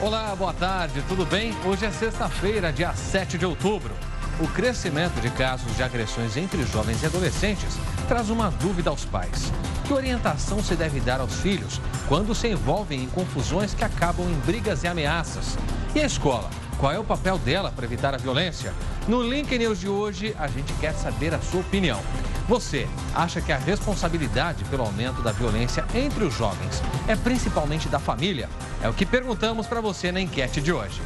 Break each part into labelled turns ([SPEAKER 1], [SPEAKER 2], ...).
[SPEAKER 1] Olá, boa tarde, tudo bem? Hoje é sexta-feira, dia 7 de outubro. O crescimento de casos de agressões entre jovens e adolescentes traz uma dúvida aos pais. Que orientação se deve dar aos filhos quando se envolvem em confusões que acabam em brigas e ameaças? E a escola? Qual é o papel dela para evitar a violência? No Link News de hoje, a gente quer saber a sua opinião. Você acha que a responsabilidade pelo aumento da violência entre os jovens é principalmente da família? É o que perguntamos para você na enquete de hoje.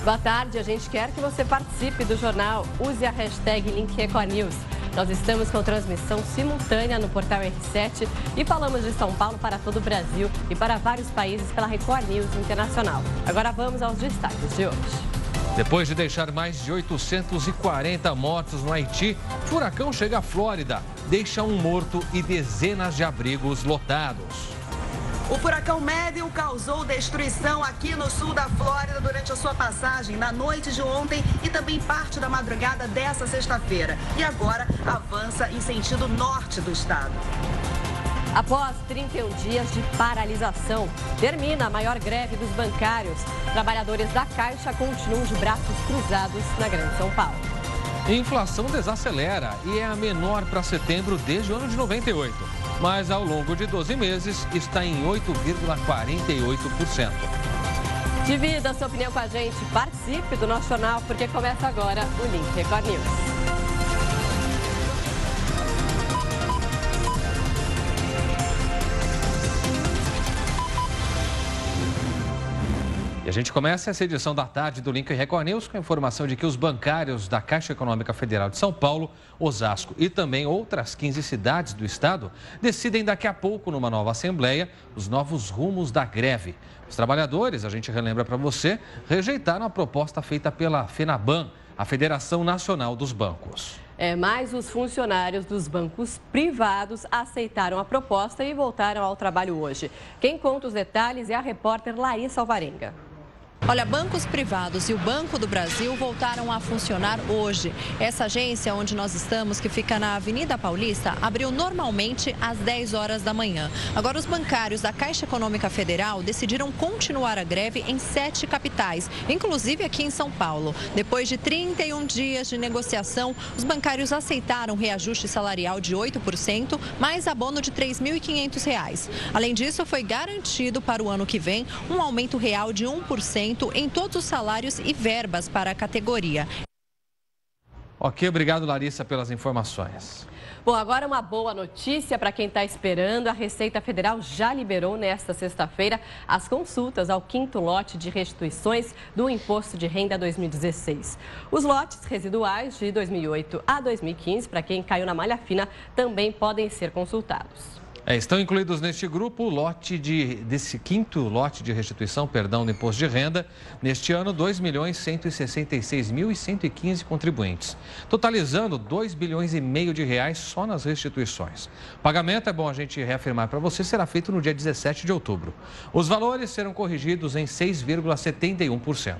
[SPEAKER 2] Boa tarde, a gente quer que você participe do jornal. Use a hashtag LinkRecordNews. Nós estamos com transmissão simultânea no portal R7 e falamos de São Paulo para todo o Brasil e para vários países pela Record News Internacional. Agora vamos aos destaques de hoje.
[SPEAKER 1] Depois de deixar mais de 840 mortos no Haiti, furacão chega à Flórida, deixa um morto e dezenas de abrigos lotados.
[SPEAKER 3] O furacão Matthew causou destruição aqui no sul da Flórida durante a sua passagem na noite de ontem e também parte da madrugada dessa sexta-feira. E agora avança em sentido norte do estado.
[SPEAKER 2] Após 31 dias de paralisação, termina a maior greve dos bancários. Trabalhadores da Caixa continuam de braços cruzados na Grande São Paulo.
[SPEAKER 1] Inflação desacelera e é a menor para setembro desde o ano de 98. Mas ao longo de 12 meses está em 8,48%.
[SPEAKER 2] Divida a sua opinião com a gente, participe do nosso jornal, porque começa agora o Link Record News.
[SPEAKER 1] E a gente começa essa edição da tarde do Link Record News com a informação de que os bancários da Caixa Econômica Federal de São Paulo, Osasco e também outras 15 cidades do estado decidem daqui a pouco, numa nova assembleia, os novos rumos da greve. Os trabalhadores, a gente relembra para você, rejeitaram a proposta feita pela FENABAN, a Federação Nacional dos Bancos.
[SPEAKER 2] Mas os funcionários dos bancos privados aceitaram a proposta e voltaram ao trabalho hoje. Quem conta os detalhes é a repórter Larissa Alvarenga.
[SPEAKER 4] Olha, bancos privados e o Banco do Brasil voltaram a funcionar hoje. Essa agência onde nós estamos, que fica na Avenida Paulista, abriu normalmente às 10 horas da manhã. Agora, os bancários da Caixa Econômica Federal decidiram continuar a greve em 7 capitais, inclusive aqui em São Paulo. Depois de 31 dias de negociação, os bancários aceitaram reajuste salarial de 8%, mais abono de R$ 3.500. Além disso, foi garantido para o ano que vem um aumento real de 1% em todos os salários e verbas para a categoria.
[SPEAKER 1] Ok, obrigado, Larissa, pelas informações.
[SPEAKER 2] Bom, agora uma boa notícia para quem está esperando. A Receita Federal já liberou nesta sexta-feira as consultas ao 5º lote de restituições do Imposto de Renda 2016. Os lotes residuais de 2008 a 2015, para quem caiu na malha fina, também podem ser consultados.
[SPEAKER 1] Estão incluídos neste grupo desse 5º lote de restituição, do imposto de renda, neste ano 2.166.115 contribuintes, totalizando 2,5 bilhões de reais só nas restituições. O pagamento, é bom a gente reafirmar para você, será feito no dia 17 de outubro. Os valores serão corrigidos em 6,71%.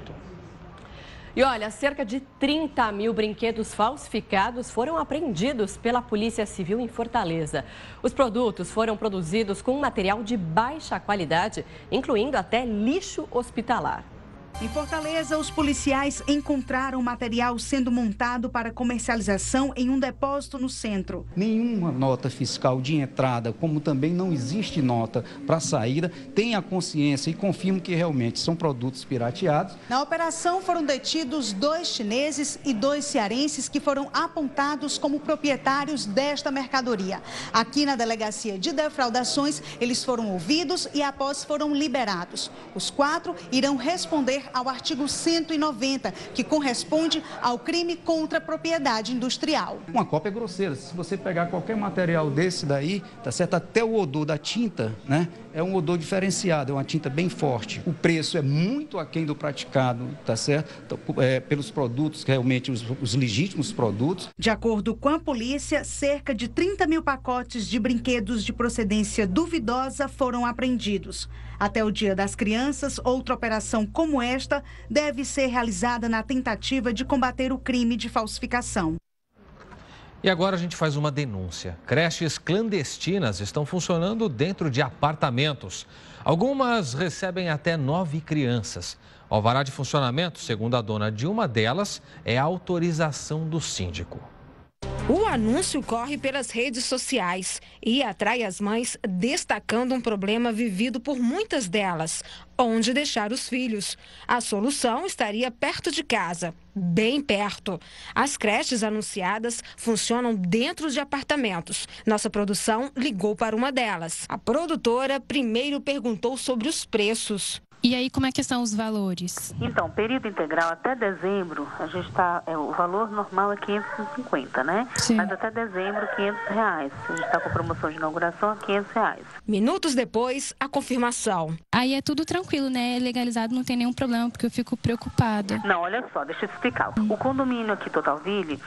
[SPEAKER 2] E olha, cerca de 30 mil brinquedos falsificados foram apreendidos pela Polícia Civil em Fortaleza. Os produtos foram produzidos com material de baixa qualidade, incluindo até lixo hospitalar.
[SPEAKER 5] Em Fortaleza, os policiais encontraram material sendo montado para comercialização em um depósito no centro.
[SPEAKER 6] Nenhuma nota fiscal de entrada, como também não existe nota para saída, tenha consciência e confirme que realmente são produtos pirateados.
[SPEAKER 5] Na operação foram detidos 2 chineses e 2 cearenses que foram apontados como proprietários desta mercadoria. Aqui na Delegacia de Defraudações, eles foram ouvidos e após foram liberados. Os 4 irão responder ao artigo 190, que corresponde ao crime contra a propriedade industrial.
[SPEAKER 6] Uma cópia é grosseira. Se você pegar qualquer material desse daí, tá certo? Até o odor da tinta, né? É um odor diferenciado, é uma tinta bem forte. O preço é muito aquém do praticado, tá certo? Então, pelos produtos, realmente os legítimos produtos.
[SPEAKER 5] De acordo com a polícia, cerca de 30 mil pacotes de brinquedos de procedência duvidosa foram apreendidos. Até o Dia das Crianças, outra operação como esta deve ser realizada na tentativa de combater o crime de falsificação.
[SPEAKER 1] E agora a gente faz uma denúncia. Creches clandestinas estão funcionando dentro de apartamentos. Algumas recebem até 9 crianças. O alvará de funcionamento, segundo a dona de uma delas, é a autorização do síndico.
[SPEAKER 7] O anúncio corre pelas redes sociais e atrai as mães, destacando um problema vivido por muitas delas: onde deixar os filhos. A solução estaria perto de casa, bem perto. As creches anunciadas funcionam dentro de apartamentos. Nossa produção ligou para uma delas. A produtora primeiro perguntou sobre os preços.
[SPEAKER 8] E aí, como é que são os valores?
[SPEAKER 9] Então, período integral até dezembro, a gente está, o valor normal é 550, né?
[SPEAKER 8] Sim.
[SPEAKER 9] Mas até dezembro, R$500. A gente está com promoção de inauguração, R$500.
[SPEAKER 7] Minutos depois, a confirmação.
[SPEAKER 8] Aí é tudo tranquilo, né? É legalizado, não tem nenhum problema, porque eu fico preocupada.
[SPEAKER 9] Não, olha só, deixa eu te explicar. O condomínio aqui, Totalville,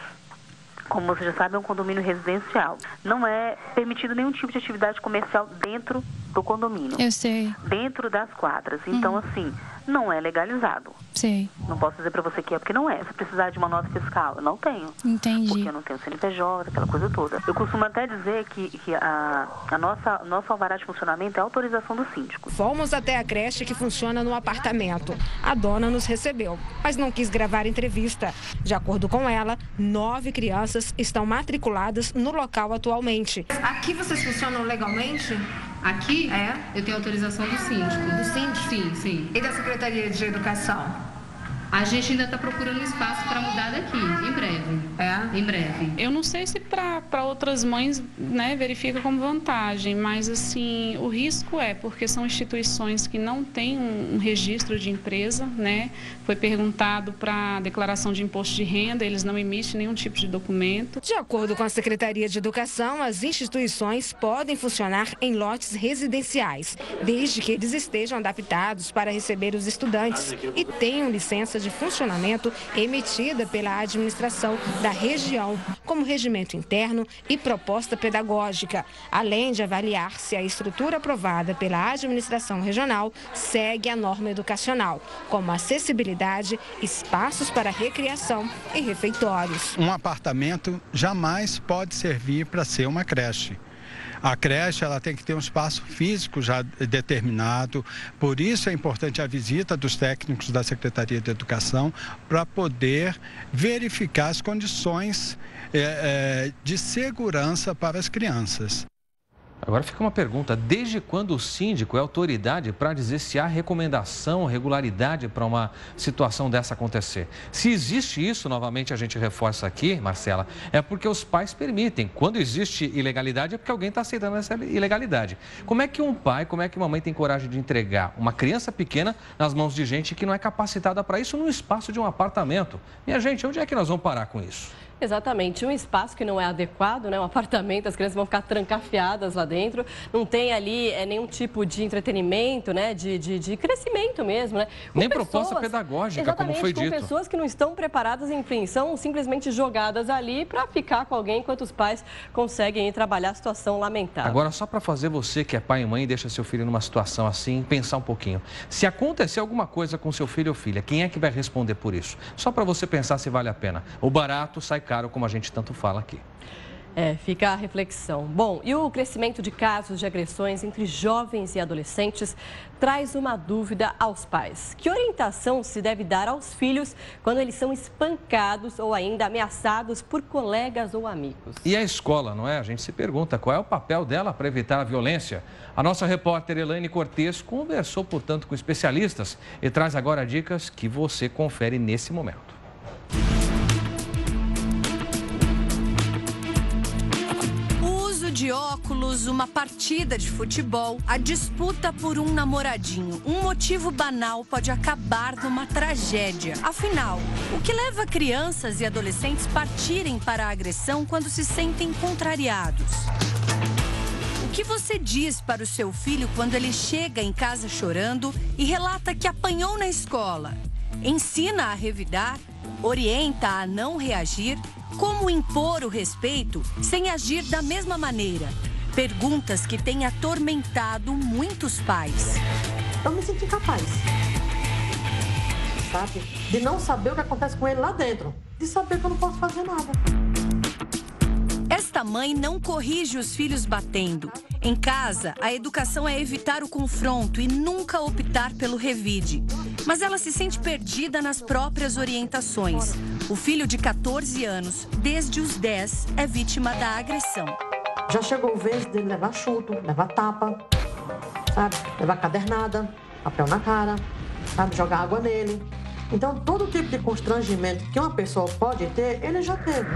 [SPEAKER 9] como você já sabe, é um condomínio residencial. Não é permitido nenhum tipo de atividade comercial dentro do condomínio.
[SPEAKER 8] Eu sei.
[SPEAKER 9] Dentro das quadras. Então, assim, não é legalizado.
[SPEAKER 8] Sei.
[SPEAKER 9] Não posso dizer para você que é, porque não é. Se precisar de uma nota fiscal, eu não tenho.
[SPEAKER 8] Entendi.
[SPEAKER 9] Porque eu não tenho CNPJ, aquela coisa toda. Eu costumo até dizer que nosso alvará de funcionamento é a autorização do síndico.
[SPEAKER 7] Fomos até a creche que funciona no apartamento. A dona nos recebeu, mas não quis gravar entrevista. De acordo com ela, 9 crianças estão matriculadas no local atualmente.
[SPEAKER 10] Aqui vocês funcionam legalmente?
[SPEAKER 11] Aqui, eu tenho autorização do síndico.
[SPEAKER 10] Do síndico?
[SPEAKER 11] Sim, sim.
[SPEAKER 10] E da Secretaria de Educação?
[SPEAKER 11] A gente ainda está procurando espaço para mudar daqui, em breve.
[SPEAKER 10] É?
[SPEAKER 11] Em breve.
[SPEAKER 12] Eu não sei se para outras mães, né, verifica como vantagem, mas assim, o risco porque são instituições que não têm um registro de empresa, né? Foi perguntado para declaração de imposto de renda, eles não emitem nenhum tipo de documento.
[SPEAKER 7] De acordo com a Secretaria de Educação, as instituições podem funcionar em lotes residenciais, desde que eles estejam adaptados para receber os estudantes e tenham licença de funcionamento emitida pela administração da região, como regimento interno e proposta pedagógica, além de avaliar se a estrutura aprovada pela administração regional segue a norma educacional, como acessibilidade, espaços para recreação e refeitórios.
[SPEAKER 13] Um apartamento jamais pode servir para ser uma creche. A creche ela tem que ter um espaço físico já determinado, por isso é importante a visita dos técnicos da Secretaria de Educação para poder verificar as condições de segurança para as crianças.
[SPEAKER 1] Agora fica uma pergunta, desde quando o síndico é autoridade para dizer se há recomendação, regularidade para uma situação dessa acontecer? Se existe isso, novamente a gente reforça aqui, Marcela, é porque os pais permitem. Quando existe ilegalidade é porque alguém está aceitando essa ilegalidade. Como é que um pai, como é que uma mãe tem coragem de entregar uma criança pequena nas mãos de gente que não é capacitada para isso num espaço de um apartamento? Minha gente, onde é que nós vamos parar com isso?
[SPEAKER 2] Exatamente, um espaço que não é adequado, né? Um apartamento, as crianças vão ficar trancafiadas lá dentro, não tem ali nenhum tipo de entretenimento, né? De crescimento mesmo, né?
[SPEAKER 1] Nem proposta pedagógica, como foi dito.
[SPEAKER 2] Com pessoas que não estão preparadas, enfim, são simplesmente jogadas ali para ficar com alguém enquanto os pais conseguem ir trabalhar a situação lamentável.
[SPEAKER 1] Agora, só para fazer você que é pai e mãe e deixa seu filho numa situação assim, pensar um pouquinho. Se acontecer alguma coisa com seu filho ou filha, quem é que vai responder por isso? Só para você pensar se vale a pena. O barato sai caro, como a gente tanto fala aqui.
[SPEAKER 2] Fica a reflexão. Bom, e o crescimento de casos de agressões entre jovens e adolescentes traz uma dúvida aos pais. Que orientação se deve dar aos filhos quando eles são espancados ou ainda ameaçados por colegas ou amigos?
[SPEAKER 1] E a escola, não é? A gente se pergunta qual é o papel dela para evitar a violência. A nossa repórter Elaine Cortes conversou, portanto, com especialistas e traz agora dicas que você confere nesse momento.
[SPEAKER 14] De óculos, uma partida de futebol, a disputa por um namoradinho. Um motivo banal pode acabar numa tragédia. Afinal, o que leva crianças e adolescentes partirem para a agressão quando se sentem contrariados? O que você diz para o seu filho quando ele chega em casa chorando e relata que apanhou na escola? Ensina a revidar? Orienta a não reagir? Como impor o respeito sem agir da mesma maneira? Perguntas que têm atormentado muitos pais.
[SPEAKER 15] Eu me senti incapaz, sabe? De não saber o que acontece com ele lá dentro. De saber que eu não posso fazer nada.
[SPEAKER 14] Esta mãe não corrige os filhos batendo. Em casa, a educação é evitar o confronto e nunca optar pelo revide. Mas ela se sente perdida nas próprias orientações. O filho de 14 anos, desde os 10, é vítima da agressão.
[SPEAKER 15] Já chegou a vez dele levar chuto, levar tapa, sabe? Levar cadernada, papel na cara, sabe? Jogar água nele. Então, todo tipo de constrangimento que uma pessoa pode ter, ele já teve.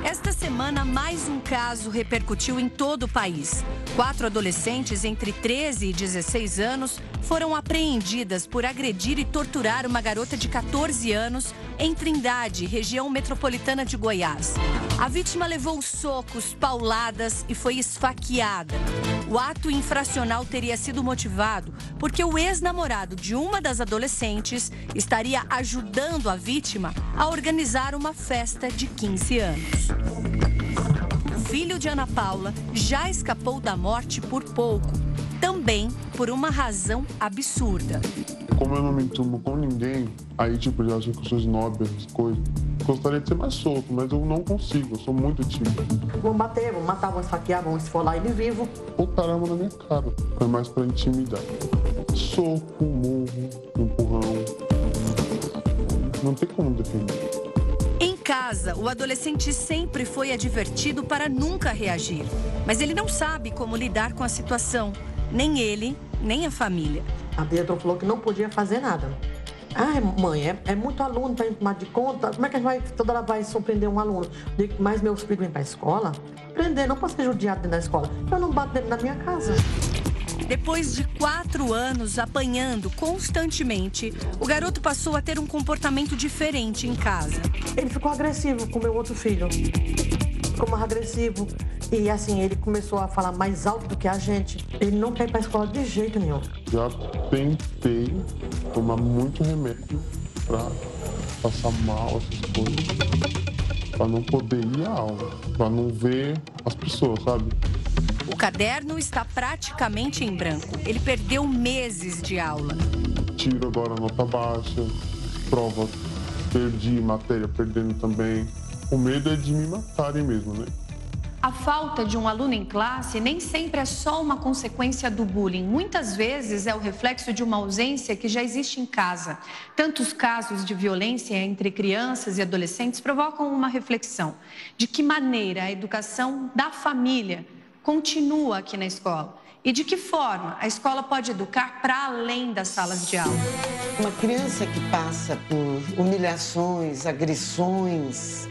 [SPEAKER 14] Esta semana, mais um caso repercutiu em todo o país. 4 adolescentes entre 13 e 16 anos foram apreendidas por agredir e torturar uma garota de 14 anos em Trindade, região metropolitana de Goiás. A vítima levou socos, pauladas e foi esfaqueada. O ato infracional teria sido motivado porque o ex-namorado de uma das adolescentes estaria ajudando a vítima a organizar uma festa de 15 anos. O filho de Ana Paula já escapou da morte por pouco, também por uma razão absurda.
[SPEAKER 16] Como eu não me enturmo com ninguém, aí tipo, eu acho que eu sou snob, essas coisas. Gostaria de ser mais solto, mas eu não consigo, eu sou muito tímido.
[SPEAKER 15] Vão bater, vão matar, vão esfaquear, vão esfolar ele vivo.
[SPEAKER 16] Botar arma na minha cara, é mais pra intimidar. Soco, murro, empurrão. Não tem como defender.
[SPEAKER 14] Em casa, o adolescente sempre foi advertido para nunca reagir. Mas ele não sabe como lidar com a situação. Nem ele, nem a família.
[SPEAKER 15] A Beatriz falou que não podia fazer nada. Ah, mãe, é muito aluno para tomar de conta. Como é que a gente toda hora vai surpreender um aluno? Mas meus filhos vêm para a escola, aprender, não posso ser judiado dentro da escola. Eu não bato dentro da minha casa.
[SPEAKER 14] Depois de 4 anos apanhando constantemente, o garoto passou a ter um comportamento diferente em casa.
[SPEAKER 15] Ele ficou agressivo com meu outro filho. Ficou mais agressivo. E assim, ele começou a falar mais alto do que a gente. Ele não quer ir para a escola de jeito nenhum.
[SPEAKER 16] Já tentei tomar muito remédio para passar mal, essas coisas. Para não poder ir à aula, para não ver as pessoas, sabe?
[SPEAKER 14] O caderno está praticamente em branco. Ele perdeu meses de aula.
[SPEAKER 16] Tiro agora nota baixa, prova, perdi matéria, perdendo também. O medo é de me matarem mesmo, né?
[SPEAKER 17] A falta de um aluno em classe nem sempre é só uma consequência do bullying. Muitas vezes é o reflexo de uma ausência que já existe em casa. Tantos casos de violência entre crianças e adolescentes provocam uma reflexão. De que maneira a educação da família continua aqui na escola? E de que forma a escola pode educar para além das salas de aula?
[SPEAKER 18] Uma criança que passa por humilhações, agressões,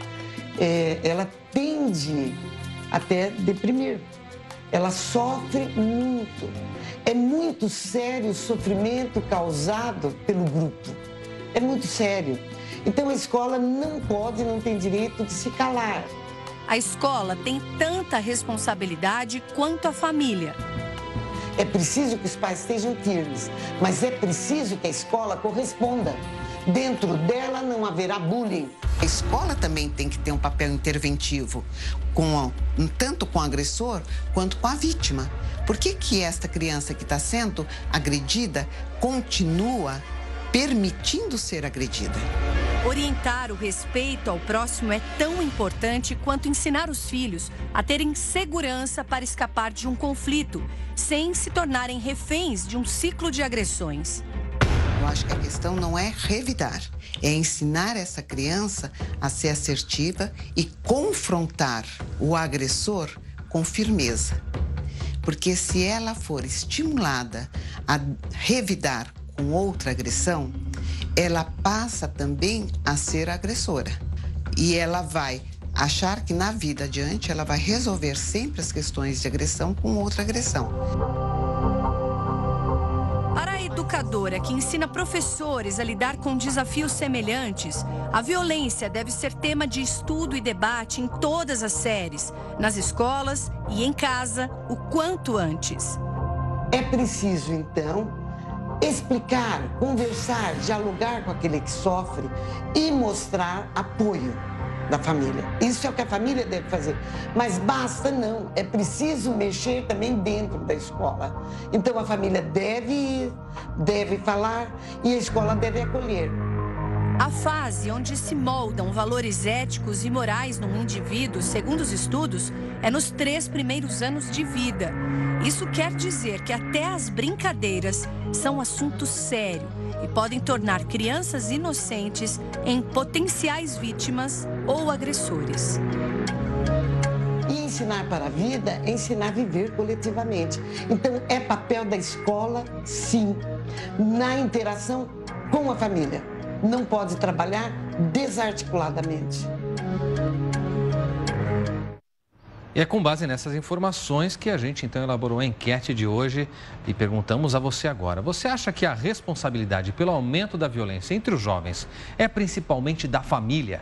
[SPEAKER 18] ela tende até deprimir. Ela sofre muito. É muito sério o sofrimento causado pelo grupo. É muito sério. Então a escola não pode, não tem direito de se calar.
[SPEAKER 14] A escola tem tanta responsabilidade quanto a família.
[SPEAKER 18] É preciso que os pais estejam firmes, mas é preciso que a escola corresponda. Dentro dela não haverá bullying.
[SPEAKER 19] A escola também tem que ter um papel interventivo, tanto com o agressor quanto com a vítima. Por que esta criança que está sendo agredida continua permitindo ser agredida?
[SPEAKER 14] Orientar o respeito ao próximo é tão importante quanto ensinar os filhos a terem segurança para escapar de um conflito, sem se tornarem reféns de um ciclo de agressões.
[SPEAKER 19] Eu acho que a questão não é revidar, é ensinar essa criança a ser assertiva e confrontar o agressor com firmeza. Porque se ela for estimulada a revidar com outra agressão, ela passa também a ser agressora. E ela vai achar que na vida adiante ela vai resolver sempre as questões de agressão com outra agressão.
[SPEAKER 14] Para a educadora que ensina professores a lidar com desafios semelhantes, a violência deve ser tema de estudo e debate em todas as séries, nas escolas e em casa, o quanto antes.
[SPEAKER 18] É preciso, então, explicar, conversar, dialogar com aquele que sofre e mostrar apoio da família. Isso é o que a família deve fazer. Mas basta não, é preciso mexer também dentro da escola. Então a família deve ir, deve falar e a escola deve acolher.
[SPEAKER 14] A fase onde se moldam valores éticos e morais num indivíduo, segundo os estudos, é nos 3 primeiros anos de vida. Isso quer dizer que até as brincadeiras são assunto sério e podem tornar crianças inocentes em potenciais vítimas ou agressores.
[SPEAKER 18] E ensinar para a vida é ensinar a viver coletivamente. Então, é papel da escola, sim, na interação com a família. Não pode trabalhar desarticuladamente.
[SPEAKER 1] E é com base nessas informações que a gente então elaborou a enquete de hoje e perguntamos a você agora. Você acha que a responsabilidade pelo aumento da violência entre os jovens é principalmente da família?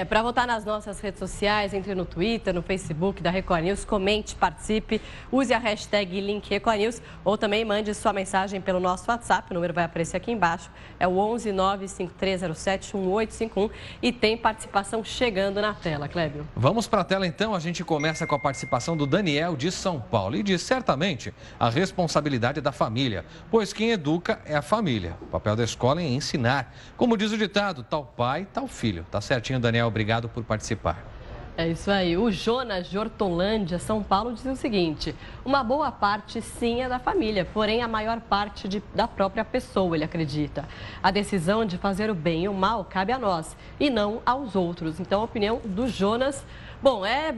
[SPEAKER 2] Para votar nas nossas redes sociais, entre no Twitter, no Facebook da Record News, comente, participe, use a hashtag Link Record News ou também mande sua mensagem pelo nosso WhatsApp, o número vai aparecer aqui embaixo, é o 11 95307 1851 e tem participação chegando na tela, Clébio.
[SPEAKER 1] Vamos para a tela então, a gente começa com a participação do Daniel de São Paulo e diz certamente a responsabilidade é da família, pois quem educa é a família. O papel da escola é ensinar, como diz o ditado, tal pai, tal filho. Tá certinho, Daniel? Obrigado por participar.
[SPEAKER 2] É isso aí. O Jonas de Hortolândia, São Paulo, diz o seguinte: uma boa parte sim é da família, porém a maior parte da própria pessoa, ele acredita. A decisão de fazer o bem e o mal cabe a nós e não aos outros. Então, a opinião do Jonas. Bom, é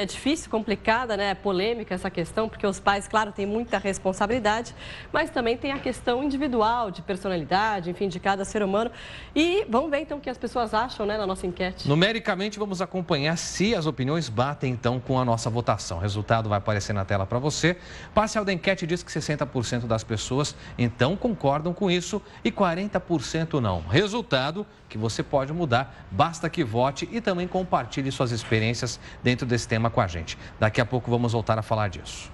[SPEAKER 2] difícil, complicada, né? Polêmica essa questão, porque os pais, claro, têm muita responsabilidade, mas também tem a questão individual, de personalidade, enfim, de cada ser humano. E vamos ver, então, o que as pessoas acham, né, na nossa enquete.
[SPEAKER 1] Numericamente, vamos acompanhar se as opiniões batem, então, com a nossa votação. O resultado vai aparecer na tela para você. Parcial da enquete diz que 60% das pessoas, então, concordam com isso e 40% não. Resultado que você pode mudar, basta que vote e também compartilhe suas experiências dentro desse tema com a gente. Daqui a pouco vamos voltar a falar disso.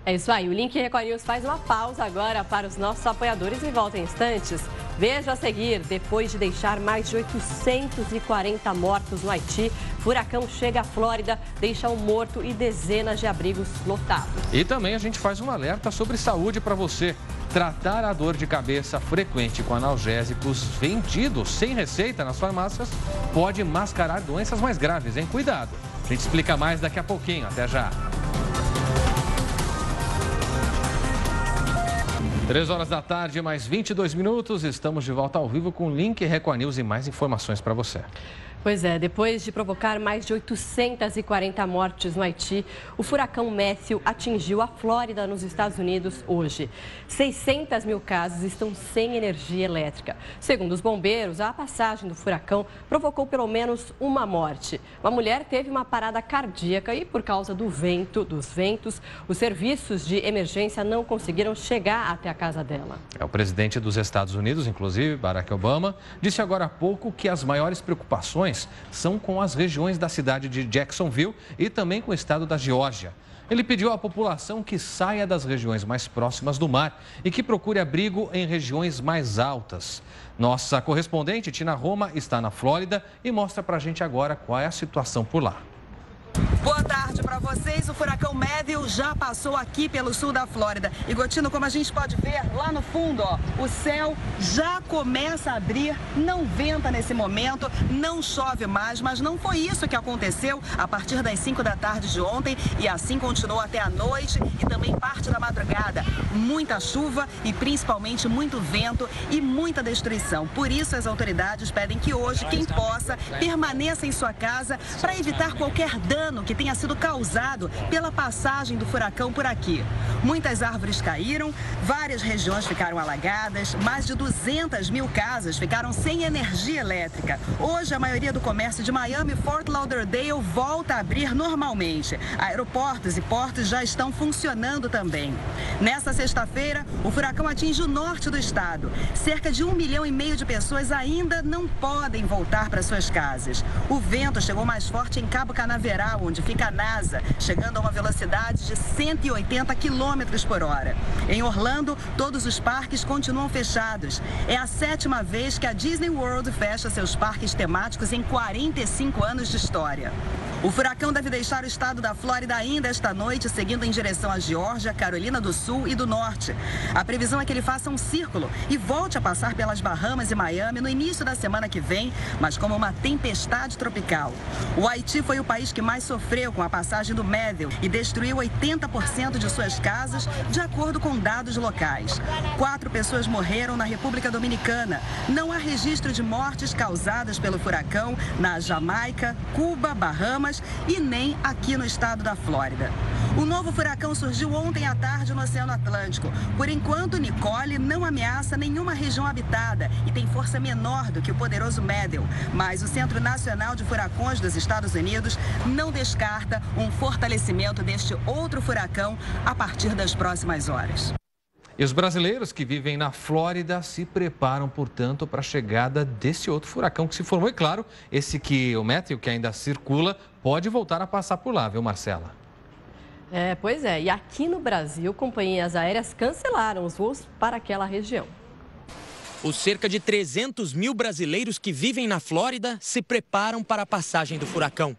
[SPEAKER 2] É isso aí, o Link Record News faz uma pausa agora para os nossos apoiadores e volta em instantes. Veja a seguir, depois de deixar mais de 840 mortos no Haiti, furacão chega à Flórida, deixa um morto e dezenas de abrigos lotados.
[SPEAKER 1] E também a gente faz um alerta sobre saúde para você. Tratar a dor de cabeça frequente com analgésicos vendidos sem receita nas farmácias pode mascarar doenças mais graves, hein? Cuidado! A gente explica mais daqui a pouquinho. Até já! 3 horas da tarde, mais 22 minutos. Estamos de volta ao vivo com o Link Record News e mais informações para você.
[SPEAKER 2] Pois é, depois de provocar mais de 840 mortes no Haiti, o furacão Matthew atingiu a Flórida, nos Estados Unidos, hoje. 600 mil casas estão sem energia elétrica. Segundo os bombeiros, a passagem do furacão provocou pelo menos uma morte. Uma mulher teve uma parada cardíaca e, por causa dos ventos, os serviços de emergência não conseguiram chegar até a casa dela.
[SPEAKER 1] O presidente dos Estados Unidos, inclusive, Barack Obama, disse agora há pouco que as maiores preocupações são com as regiões da cidade de Jacksonville e também com o estado da Geórgia. Ele pediu à população que saia das regiões mais próximas do mar e que procure abrigo em regiões mais altas. Nossa correspondente, Tina Roma, está na Flórida e mostra pra gente agora qual é a situação por lá.
[SPEAKER 3] Boa tarde para vocês. O furacão Matthew já passou aqui pelo sul da Flórida. E, Gotino, como a gente pode ver lá no fundo, ó, o céu já começa a abrir, não venta nesse momento, não chove mais, mas não foi isso que aconteceu a partir das 5 da tarde de ontem e assim continuou até a noite e também parte da madrugada. Muita chuva e principalmente muito vento e muita destruição. Por isso, as autoridades pedem que hoje quem possa permaneça em sua casa para evitar qualquer dano que tenha sido causado pela passagem do furacão por aqui. Muitas árvores caíram, várias regiões ficaram alagadas, mais de 200 mil casas ficaram sem energia elétrica. Hoje, a maioria do comércio de Miami e Fort Lauderdale volta a abrir normalmente. Aeroportos e portos já estão funcionando também. Nesta sexta-feira, o furacão atinge o norte do estado. Cerca de 1,5 milhão de pessoas ainda não podem voltar para suas casas. O vento chegou mais forte em Cabo Canaveral, onde fica a NASA, chegando a uma velocidade de 180 km por hora. Em Orlando, todos os parques continuam fechados. É a 7ª vez que a Disney World fecha seus parques temáticos em 45 anos de história. O furacão deve deixar o estado da Flórida ainda esta noite, seguindo em direção à Geórgia, Carolina do Sul e do Norte. A previsão é que ele faça um círculo e volte a passar pelas Bahamas e Miami no início da semana que vem, mas como uma tempestade tropical. O Haiti foi o país que mais sofreu com a passagem do Matthew e destruiu 80% de suas casas, de acordo com dados locais. 4 pessoas morreram na República Dominicana. Não há registro de mortes causadas pelo furacão na Jamaica, Cuba, Bahamas e nem aqui no estado da Flórida. O novo furacão surgiu ontem à tarde no Oceano Atlântico. Por enquanto, Nicole não ameaça nenhuma região habitada e tem força menor do que o poderoso Matthew. Mas o Centro Nacional de Furacões dos Estados Unidos não descarta um fortalecimento deste outro furacão a partir das próximas horas.
[SPEAKER 1] E os brasileiros que vivem na Flórida se preparam, portanto, para a chegada desse outro furacão que se formou. E claro, o Matthew, que ainda circula, pode voltar a passar por lá, viu, Marcela?
[SPEAKER 2] Pois é. E aqui no Brasil, companhias aéreas cancelaram os voos para aquela região.
[SPEAKER 20] Os cerca de 300 mil brasileiros que vivem na Flórida se preparam para a passagem do furacão.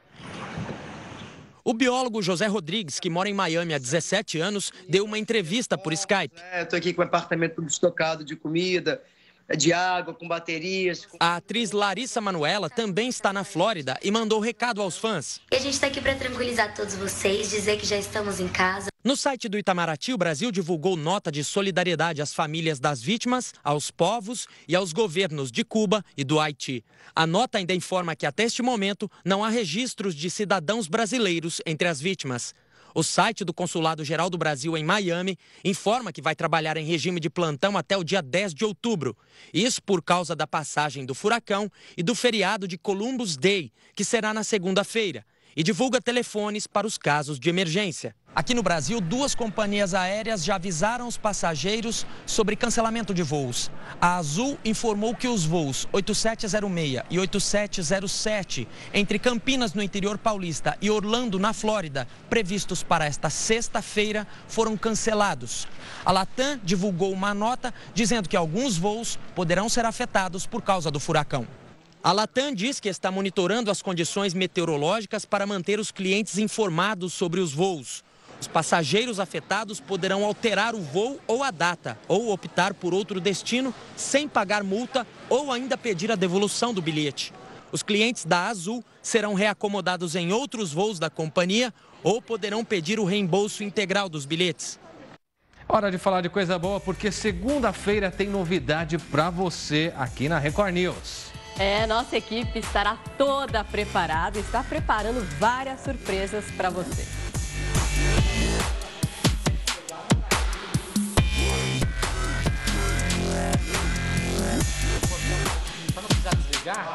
[SPEAKER 20] O biólogo José Rodrigues, que mora em Miami há 17 anos, deu uma entrevista por Skype.
[SPEAKER 21] Estou aqui com o apartamento tudo estocado de comida, de água, com baterias.
[SPEAKER 20] A atriz Larissa Manoela também está na Flórida e mandou recado aos fãs.
[SPEAKER 22] E a gente está aqui para tranquilizar todos vocês, dizer que já estamos em casa.
[SPEAKER 20] No site do Itamaraty, o Brasil divulgou nota de solidariedade às famílias das vítimas, aos povos e aos governos de Cuba e do Haiti. A nota ainda informa que, até este momento, não há registros de cidadãos brasileiros entre as vítimas. O site do Consulado Geral do Brasil em Miami informa que vai trabalhar em regime de plantão até o dia 10 de outubro. Isso por causa da passagem do furacão e do feriado de Columbus Day, que será na segunda-feira. E divulga telefones para os casos de emergência. Aqui no Brasil, 2 companhias aéreas já avisaram os passageiros sobre cancelamento de voos. A Azul informou que os voos 8706 e 8707 entre Campinas, no interior paulista, e Orlando, na Flórida, previstos para esta sexta-feira, foram cancelados. A Latam divulgou uma nota dizendo que alguns voos poderão ser afetados por causa do furacão. A Latam diz que está monitorando as condições meteorológicas para manter os clientes informados sobre os voos. Os passageiros afetados poderão alterar o voo ou a data, ou optar por outro destino sem pagar multa ou ainda pedir a devolução do bilhete. Os clientes da Azul serão reacomodados em outros voos da companhia ou poderão pedir o reembolso integral dos bilhetes.
[SPEAKER 1] Hora de falar de coisa boa, porque segunda-feira tem novidade para você aqui na Record News.
[SPEAKER 2] Nossa equipe estará toda preparada e está preparando várias surpresas para você.
[SPEAKER 1] Só não precisar desligar.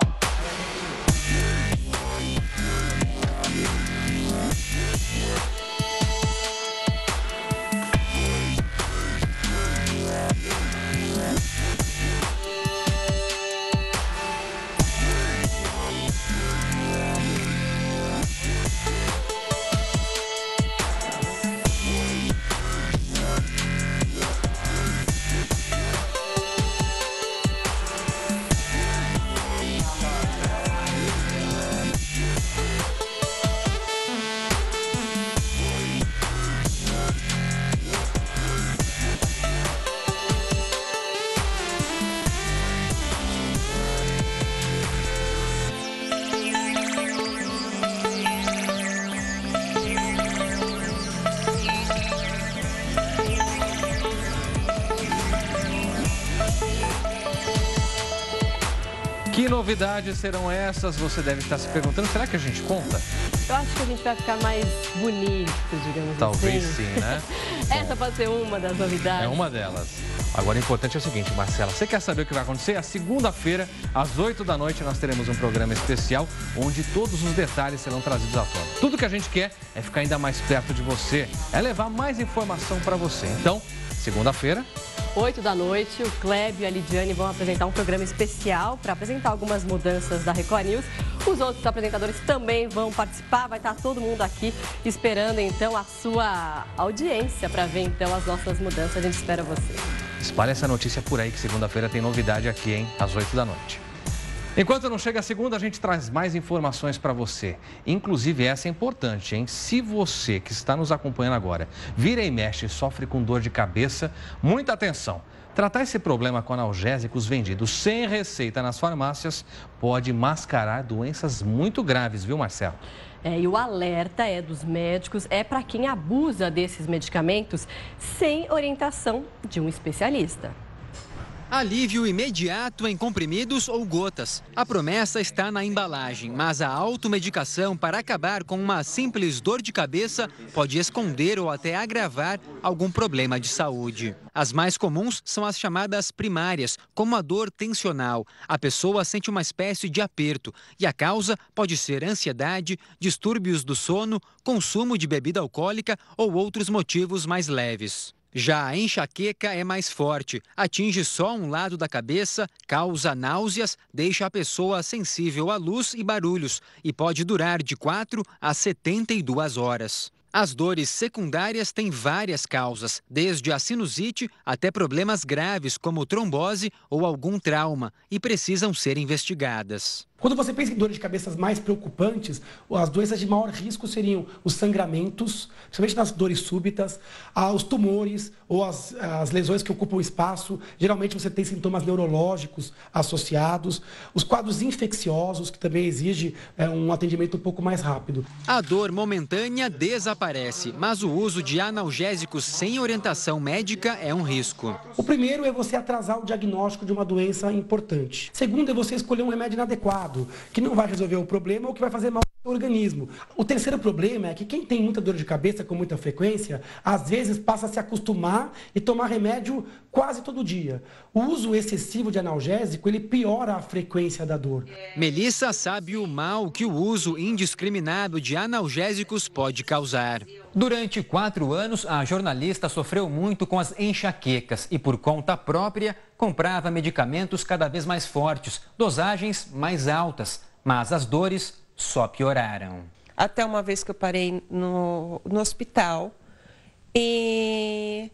[SPEAKER 1] Que novidades serão essas? Você deve estar se perguntando. Será que a gente conta?
[SPEAKER 2] Eu acho que a gente vai ficar mais bonito, digamos
[SPEAKER 1] Talvez
[SPEAKER 2] assim.
[SPEAKER 1] Sim, né?
[SPEAKER 2] Essa pode ser uma das novidades.
[SPEAKER 1] É uma delas. Agora, o importante é o seguinte, Marcela. Você quer saber o que vai acontecer? A segunda-feira, às 8 da noite, nós teremos um programa especial onde todos os detalhes serão trazidos à tona. Tudo que a gente quer é ficar ainda mais perto de você, é levar mais informação para você. Então, segunda-feira,
[SPEAKER 2] 8 da noite, o Clébio e a Lidiane vão apresentar um programa especial para apresentar algumas mudanças da Record News. Os outros apresentadores também vão participar, vai estar todo mundo aqui esperando então a sua audiência para ver então as nossas mudanças. A gente espera você.
[SPEAKER 1] Espalhe essa notícia por aí que segunda-feira tem novidade aqui, hein? Às 8 da noite. Enquanto não chega a segunda, a gente traz mais informações para você. Inclusive, essa é importante, hein? Se você que está nos acompanhando agora vira e mexe e sofre com dor de cabeça, muita atenção. Tratar esse problema com analgésicos vendidos sem receita nas farmácias pode mascarar doenças muito graves, viu, Marcelo?
[SPEAKER 2] E o alerta dos médicos para quem abusa desses medicamentos sem orientação de um especialista.
[SPEAKER 4] Alívio imediato em comprimidos ou gotas. A promessa está na embalagem, mas a automedicação para acabar com uma simples dor de cabeça pode esconder ou até agravar algum problema de saúde. As mais comuns são as chamadas primárias, como a dor tensional. A pessoa sente uma espécie de aperto e a causa pode ser ansiedade, distúrbios do sono, consumo de bebida alcoólica ou outros motivos mais leves. Já a enxaqueca é mais forte, atinge só um lado da cabeça, causa náuseas, deixa a pessoa sensível à luz e barulhos e pode durar de 4 a 72 horas. As dores secundárias têm várias causas, desde a sinusite até problemas graves como trombose ou algum trauma, e precisam ser investigadas.
[SPEAKER 6] Quando você pensa em dores de cabeça mais preocupantes, as doenças de maior risco seriam os sangramentos, principalmente nas dores súbitas, os tumores ou as lesões que ocupam o espaço. Geralmente você tem sintomas neurológicos associados, os quadros infecciosos, que também exigem um atendimento um pouco mais rápido.
[SPEAKER 4] A dor momentânea desaparece, mas o uso de analgésicos sem orientação médica é um risco.
[SPEAKER 6] O primeiro é você atrasar o diagnóstico de uma doença importante. Segundo é você escolher um remédio inadequado, que não vai resolver o problema ou que vai fazer mal ao organismo. O terceiro problema é que quem tem muita dor de cabeça com muita frequência, às vezes passa a se acostumar e tomar remédio quase todo dia. O uso excessivo de analgésico, ele piora a frequência da dor.
[SPEAKER 4] Melissa sabe o mal que o uso indiscriminado de analgésicos pode causar.
[SPEAKER 23] Durante 4 anos, a jornalista sofreu muito com as enxaquecas e, por conta própria, comprava medicamentos cada vez mais fortes, dosagens mais altas, mas as dores só pioraram.
[SPEAKER 24] Até uma vez que eu parei no hospital e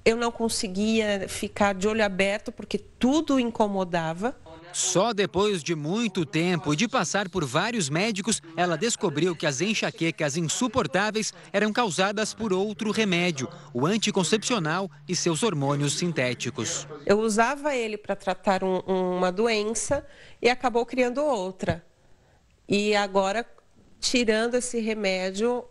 [SPEAKER 24] eu não conseguia ficar de olho aberto porque tudo incomodava.
[SPEAKER 4] Só depois de muito tempo e de passar por vários médicos, ela descobriu que as enxaquecas insuportáveis eram causadas por outro remédio, o anticoncepcional e seus hormônios sintéticos.
[SPEAKER 24] Eu usava ele para tratar uma doença e acabou criando outra. E agora, tirando esse remédio,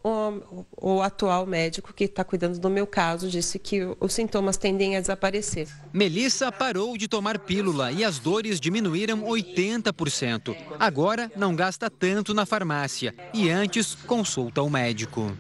[SPEAKER 24] o atual médico que está cuidando do meu caso disse que os sintomas tendem a desaparecer.
[SPEAKER 4] Melissa parou de tomar pílula e as dores diminuíram 80%. Agora não gasta tanto na farmácia e antes consulta o médico.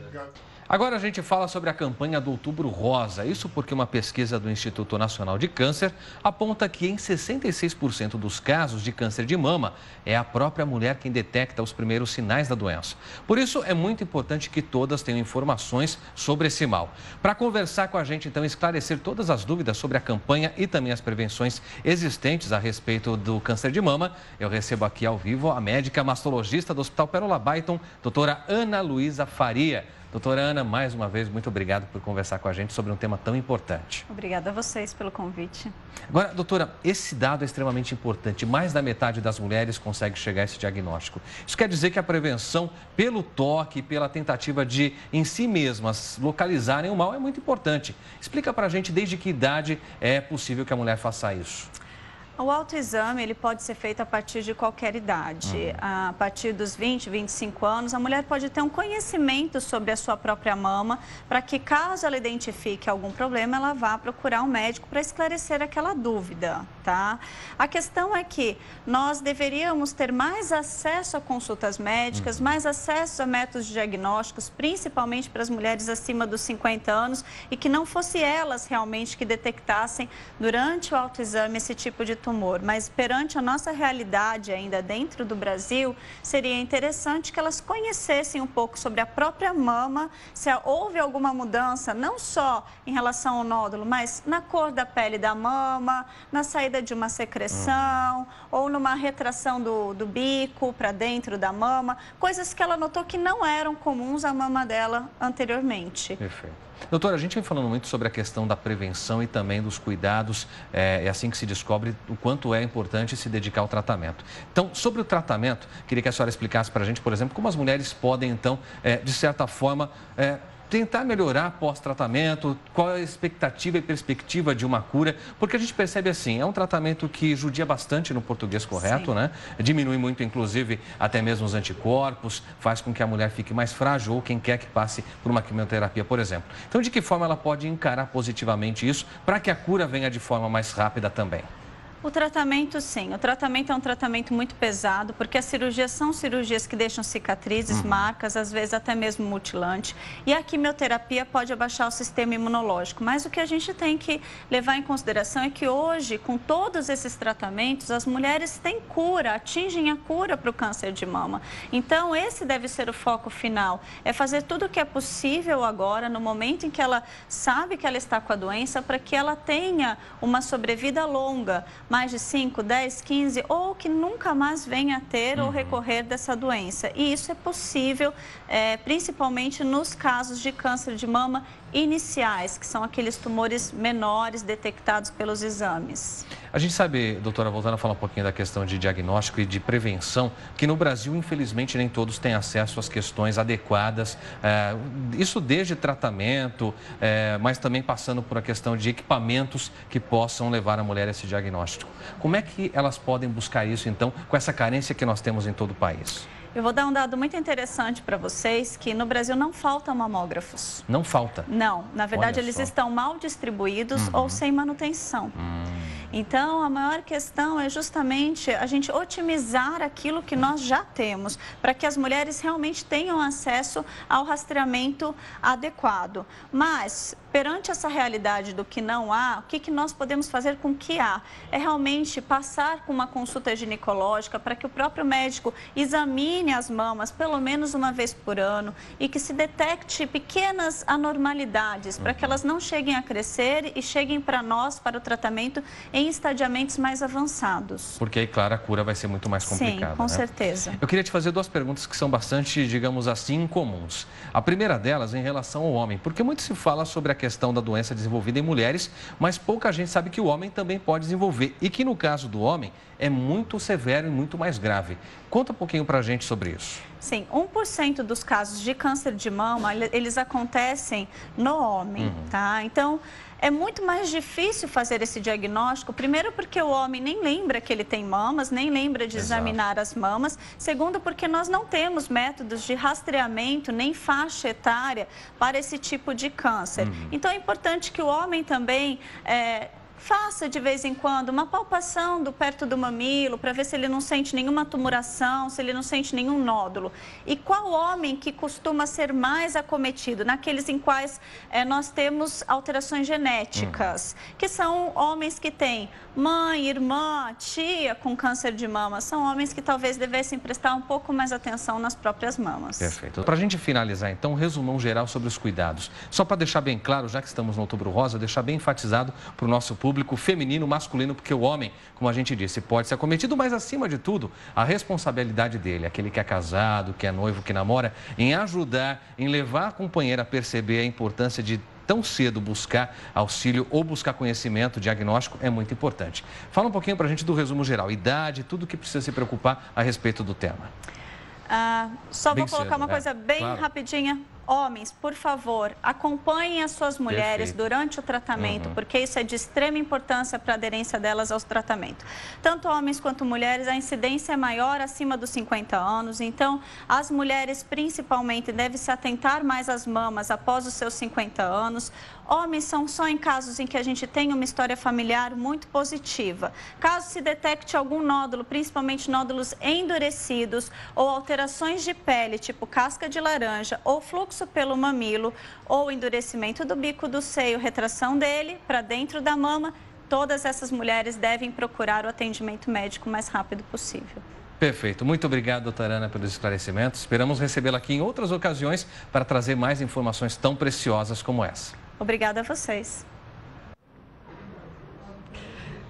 [SPEAKER 1] Agora a gente fala sobre a campanha do Outubro Rosa. Isso porque uma pesquisa do Instituto Nacional de Câncer aponta que em 66% dos casos de câncer de mama é a própria mulher quem detecta os primeiros sinais da doença. Por isso é muito importante que todas tenham informações sobre esse mal. Para conversar com a gente, então, esclarecer todas as dúvidas sobre a campanha e também as prevenções existentes a respeito do câncer de mama, eu recebo aqui ao vivo a médica mastologista do Hospital Pérola Baiton, doutora Ana Luísa Faria. Doutora Ana, mais uma vez, muito obrigado por conversar com a gente sobre um tema tão importante.
[SPEAKER 25] Obrigada a vocês pelo convite.
[SPEAKER 1] Agora, doutora, esse dado é extremamente importante. Mais da metade das mulheres consegue chegar a esse diagnóstico. Isso quer dizer que a prevenção pelo toque, pela tentativa de, em si mesmas, localizarem o mal é muito importante. Explica pra gente desde que idade é possível que a mulher faça isso.
[SPEAKER 25] O autoexame ele pode ser feito a partir de qualquer idade. A partir dos 20, 25 anos, a mulher pode ter um conhecimento sobre a sua própria mama, para que, caso ela identifique algum problema, ela vá procurar um médico para esclarecer aquela dúvida, tá? A questão é que nós deveríamos ter mais acesso a consultas médicas, mais acesso a métodos diagnósticos, principalmente para as mulheres acima dos 50 anos, e que não fosse elas realmente que detectassem durante o autoexame esse tipo de tumor, mas perante a nossa realidade ainda dentro do Brasil, seria interessante que elas conhecessem um pouco sobre a própria mama, se houve alguma mudança, não só em relação ao nódulo, mas na cor da pele da mama, na saída de uma secreção, ou numa retração do bico para dentro da mama, coisas que ela notou que não eram comuns à mama dela anteriormente.
[SPEAKER 1] Perfeito. Doutora, a gente vem falando muito sobre a questão da prevenção e também dos cuidados, é assim que se descobre o quanto é importante se dedicar ao tratamento. Então, sobre o tratamento, queria que a senhora explicasse para a gente, por exemplo, como as mulheres podem, então, de certa forma, tentar melhorar pós-tratamento, qual é a expectativa e perspectiva de uma cura, porque a gente percebe assim, é um tratamento que judia bastante no português correto, Sim. né? Diminui muito, inclusive, até mesmo os anticorpos, faz com que a mulher fique mais frágil ou quem quer que passe por uma quimioterapia, por exemplo. Então, de que forma ela pode encarar positivamente isso para que a cura venha de forma mais rápida também?
[SPEAKER 25] O tratamento, sim. O tratamento é um tratamento muito pesado, porque as cirurgias são cirurgias que deixam cicatrizes, marcas, às vezes até mesmo mutilante. E a quimioterapia pode abaixar o sistema imunológico. Mas o que a gente tem que levar em consideração é que hoje, com todos esses tratamentos, as mulheres têm cura, atingem a cura para o câncer de mama. Então, esse deve ser o foco final. É fazer tudo o que é possível agora, no momento em que ela sabe que ela está com a doença, para que ela tenha uma sobrevida longa, mais de 5, 10, 15, ou que nunca mais venha a ter ou recorrer dessa doença. E isso é possível, principalmente nos casos de câncer de mama iniciais, que são aqueles tumores menores detectados pelos exames.
[SPEAKER 1] A gente sabe, doutora, voltando a falar um pouquinho da questão de diagnóstico e de prevenção, que no Brasil, infelizmente, nem todos têm acesso às questões adequadas, isso desde tratamento, mas também passando por a questão de equipamentos que possam levar a mulher a esse diagnóstico. Como é que elas podem buscar isso, então, com essa carência que nós temos em todo o país?
[SPEAKER 25] Eu vou dar um dado muito interessante para vocês, que no Brasil não faltam mamógrafos.
[SPEAKER 1] Não falta?
[SPEAKER 25] Não, na verdade eles estão mal distribuídos ou sem manutenção. Então, a maior questão é justamente a gente otimizar aquilo que nós já temos, para que as mulheres realmente tenham acesso ao rastreamento adequado. Mas, perante essa realidade do que não há, o que nós podemos fazer com o que há? É realmente passar com uma consulta ginecológica para que o próprio médico examine as mamas pelo menos uma vez por ano e que se detecte pequenas anormalidades, para que elas não cheguem a crescer e cheguem para nós, para o tratamento, em estadiamentos mais avançados.
[SPEAKER 1] Porque aí, claro, a cura vai ser muito mais complicada.
[SPEAKER 25] Sim, com certeza.
[SPEAKER 1] Eu queria te fazer duas perguntas que são bastante, digamos assim, incomuns. A primeira delas é em relação ao homem, porque muito se fala sobre a questão da doença desenvolvida em mulheres, mas pouca gente sabe que o homem também pode desenvolver e que no caso do homem é muito severo e muito mais grave. Conta um pouquinho pra gente sobre isso.
[SPEAKER 25] Sim, 1% dos casos de câncer de mama, eles acontecem no homem, tá? Então, é muito mais difícil fazer esse diagnóstico, primeiro porque o homem nem lembra que ele tem mamas, nem lembra de examinar as mamas. Segundo, porque nós não temos métodos de rastreamento, nem faixa etária para esse tipo de câncer. Então, é importante que o homem também faça de vez em quando uma palpação perto do mamilo para ver se ele não sente nenhuma tumoração, se ele não sente nenhum nódulo. E qual homem que costuma ser mais acometido? Naqueles em quais nós temos alterações genéticas, que são homens que têm mãe, irmã, tia com câncer de mama. São homens que talvez devessem prestar um pouco mais atenção nas próprias mamas.
[SPEAKER 1] Perfeito. Para a gente finalizar, então, um resumão geral sobre os cuidados. Só para deixar bem claro, já que estamos no Outubro Rosa, deixar bem enfatizado para o nosso público feminino, masculino, porque o homem, como a gente disse, pode ser acometido, mas acima de tudo, a responsabilidade dele, aquele que é casado, que é noivo, que namora, em ajudar, em levar a companheira a perceber a importância de tão cedo buscar auxílio ou buscar conhecimento, diagnóstico, é muito importante. Fala um pouquinho para a gente do resumo geral, idade, tudo que precisa se preocupar a respeito do tema.
[SPEAKER 25] Só vou colocar uma coisa bem rapidinha. Homens, por favor, acompanhem as suas mulheres durante o tratamento, porque isso é de extrema importância para a aderência delas ao tratamento. Tanto homens quanto mulheres, a incidência é maior acima dos 50 anos, então as mulheres principalmente devem se atentar mais às mamas após os seus 50 anos. Homens são só em casos em que a gente tem uma história familiar muito positiva. Caso se detecte algum nódulo, principalmente nódulos endurecidos ou alterações de pele, tipo casca de laranja ou fluxo pelo mamilo ou endurecimento do bico do seio, retração dele para dentro da mama, todas essas mulheres devem procurar o atendimento médico o mais rápido possível.
[SPEAKER 1] Perfeito. Muito obrigado, doutora Ana, pelos esclarecimentos. Esperamos recebê-la aqui em outras ocasiões para trazer mais informações tão preciosas como essa.
[SPEAKER 25] Obrigada a vocês.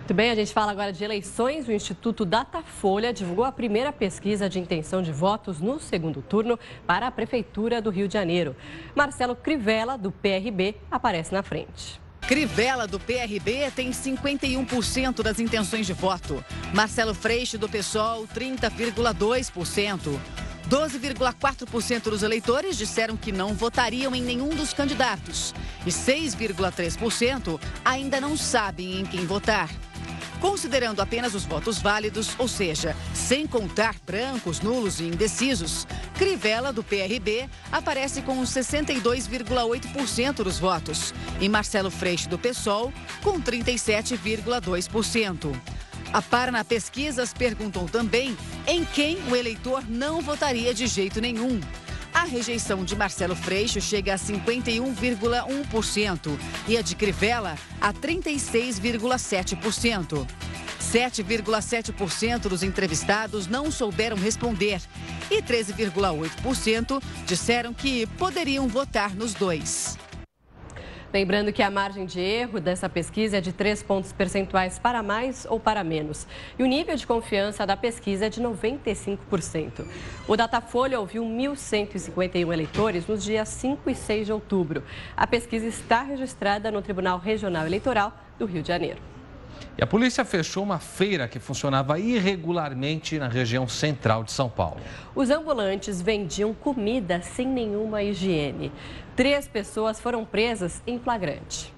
[SPEAKER 2] Muito bem, a gente fala agora de eleições. O Instituto Datafolha divulgou a primeira pesquisa de intenção de votos no segundo turno para a Prefeitura do Rio de Janeiro. Marcelo Crivella, do PRB, aparece na frente.
[SPEAKER 5] Crivella, do PRB, tem 51% das intenções de voto. Marcelo Freixo, do PSOL, 30,2%. 12,4% dos eleitores disseram que não votariam em nenhum dos candidatos. E 6,3% ainda não sabem em quem votar. Considerando apenas os votos válidos, ou seja, sem contar brancos, nulos e indecisos, Crivella, do PRB, aparece com 62,8% dos votos e Marcelo Freixo, do PSOL, com 37,2%. A Paraná Pesquisas perguntou também em quem o eleitor não votaria de jeito nenhum. A rejeição de Marcelo Freixo chega a 51,1% e a de Crivella a 36,7%. 7,7% dos entrevistados não souberam responder e 13,8% disseram que poderiam votar nos dois.
[SPEAKER 2] Lembrando que a margem de erro dessa pesquisa é de 3 pontos percentuais para mais ou para menos. E o nível de confiança da pesquisa é de 95%. O Datafolha ouviu 1.151 eleitores nos dias 5 e 6 de outubro. A pesquisa está registrada no Tribunal Regional Eleitoral do Rio de Janeiro.
[SPEAKER 1] E a polícia fechou uma feira que funcionava irregularmente na região central de São Paulo.
[SPEAKER 2] Os ambulantes vendiam comida sem nenhuma higiene. 3 pessoas foram presas em flagrante.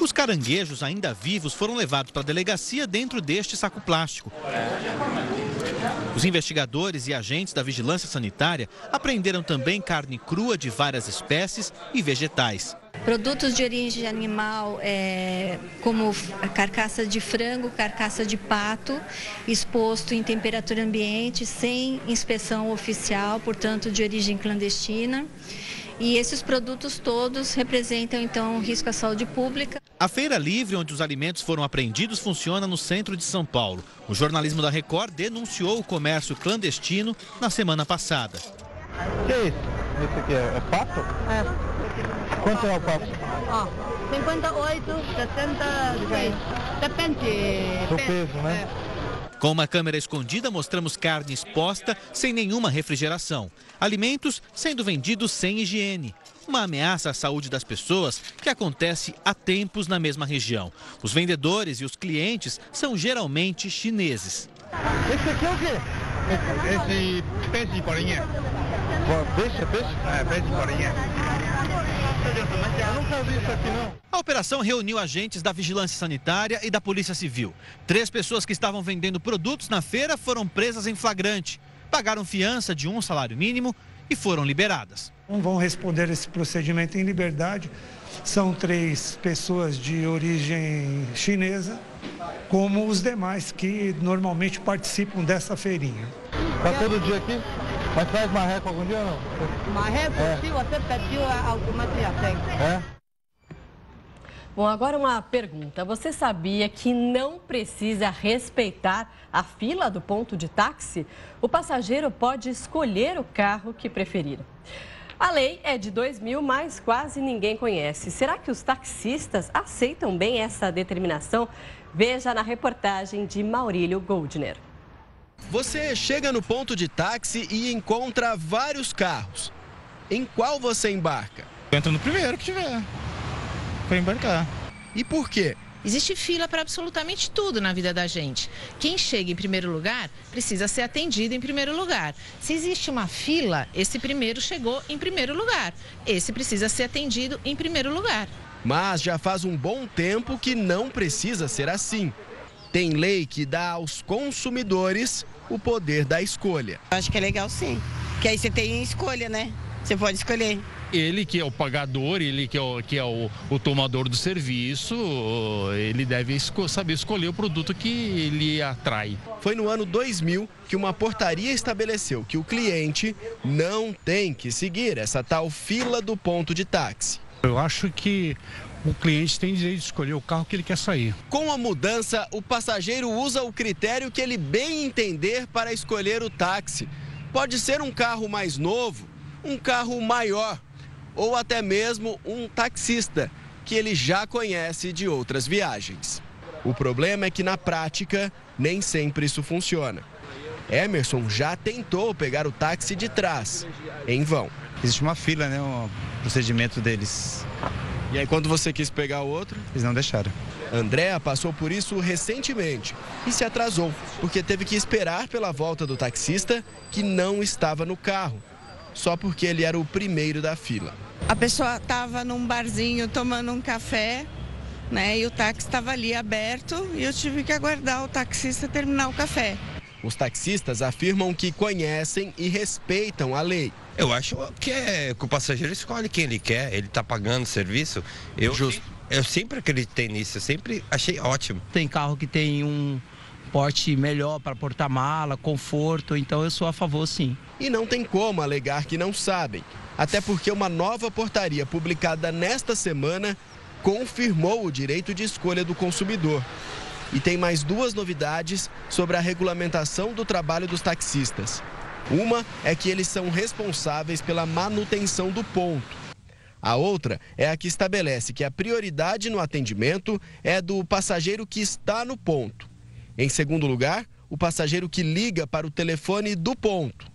[SPEAKER 8] Os caranguejos ainda vivos foram levados para a delegacia dentro deste saco plástico. Os investigadores e agentes da Vigilância Sanitária apreenderam também carne crua de várias espécies e vegetais.
[SPEAKER 9] Produtos de origem animal, como carcaça de frango, carcaça de pato, exposto em temperatura ambiente, sem inspeção oficial, portanto de origem clandestina. E esses produtos todos representam, então, risco à saúde pública.
[SPEAKER 8] A feira livre, onde os alimentos foram apreendidos, funciona no centro de São Paulo. O jornalismo da Record denunciou o comércio clandestino na semana passada.
[SPEAKER 10] O que é isso? Esse aqui é pato?
[SPEAKER 9] É.
[SPEAKER 10] Quanto é o pato?
[SPEAKER 9] 58, 66. Depende
[SPEAKER 10] do peso, né?
[SPEAKER 8] Com uma câmera escondida, mostramos carne exposta sem nenhuma refrigeração. Alimentos sendo vendidos sem higiene. Uma ameaça à saúde das pessoas que acontece há tempos na mesma região. Os vendedores e os clientes são geralmente chineses.
[SPEAKER 10] Esse aqui é o quê? Esse peixe de bolinha. Peixe? É, peixe de bolinha. Eu nunca vi isso aqui, não.
[SPEAKER 8] A operação reuniu agentes da Vigilância Sanitária e da Polícia Civil. 3 pessoas que estavam vendendo produtos na feira foram presas em flagrante. Pagaram fiança de 1 salário mínimo e foram liberadas.
[SPEAKER 11] Não vão responder esse procedimento em liberdade. São 3 pessoas de origem chinesa, como os demais que normalmente participam dessa feirinha.
[SPEAKER 10] Está todo dia aqui? Mas traz marreco algum dia ou não?
[SPEAKER 9] Marreco, se você pediu, automaticamente já tem.
[SPEAKER 10] É?
[SPEAKER 2] Bom, agora uma pergunta. Você sabia que não precisa respeitar a fila do ponto de táxi? O passageiro pode escolher o carro que preferir. A lei é de 2000, mas quase ninguém conhece. Será que os taxistas aceitam bem essa determinação? Veja na reportagem de Maurílio Goldner.
[SPEAKER 26] Você chega no ponto de táxi e encontra vários carros. Em qual você embarca?
[SPEAKER 10] Entra no primeiro que tiver. Para embarcar.
[SPEAKER 26] E por quê?
[SPEAKER 27] Existe fila para absolutamente tudo na vida da gente. Quem chega em primeiro lugar precisa ser atendido em primeiro lugar. Se existe uma fila, esse primeiro chegou em primeiro lugar. Esse precisa ser atendido em primeiro lugar.
[SPEAKER 26] Mas já faz um bom tempo que não precisa ser assim. Tem lei que dá aos consumidores o poder da escolha.
[SPEAKER 28] Acho que é legal sim, que aí você tem escolha, né? Você pode escolher.
[SPEAKER 29] Ele que é o pagador, ele que é o tomador do serviço, ele deve saber escolher o produto que ele atrai.
[SPEAKER 26] Foi no ano 2000 que uma portaria estabeleceu que o cliente não tem que seguir essa tal fila do ponto de táxi.
[SPEAKER 29] Eu acho que o cliente tem direito de escolher o carro que ele quer sair.
[SPEAKER 26] Com a mudança, o passageiro usa o critério que ele bem entender para escolher o táxi. Pode ser um carro mais novo, um carro maior ou até mesmo um taxista que ele já conhece de outras viagens. O problema é que na prática, nem sempre isso funciona. Emerson já tentou pegar o táxi de trás, em vão.
[SPEAKER 7] Existe uma fila, né, o procedimento deles.
[SPEAKER 26] E aí quando você quis pegar o outro?
[SPEAKER 7] Eles não deixaram.
[SPEAKER 26] Andréa passou por isso recentemente e se atrasou, porque teve que esperar pela volta do taxista que não estava no carro, só porque ele era o primeiro da fila.
[SPEAKER 28] A pessoa estava num barzinho tomando um café, né, e o táxi estava ali aberto e eu tive que aguardar o taxista terminar o café.
[SPEAKER 26] Os taxistas afirmam que conhecem e respeitam a lei.
[SPEAKER 12] Eu acho que o passageiro escolhe quem ele quer, ele está pagando o serviço. Eu sempre acreditei nisso, eu sempre achei ótimo.
[SPEAKER 13] Tem carro que tem um porte melhor para portar mala, conforto, então eu sou a favor, sim.
[SPEAKER 26] E não tem como alegar que não sabem, até porque uma nova portaria publicada nesta semana confirmou o direito de escolha do consumidor. E tem mais duas novidades sobre a regulamentação do trabalho dos taxistas. Uma é que eles são responsáveis pela manutenção do ponto. A outra é a que estabelece que a prioridade no atendimento é do passageiro que está no ponto. Em segundo lugar, o passageiro que liga para o telefone do ponto.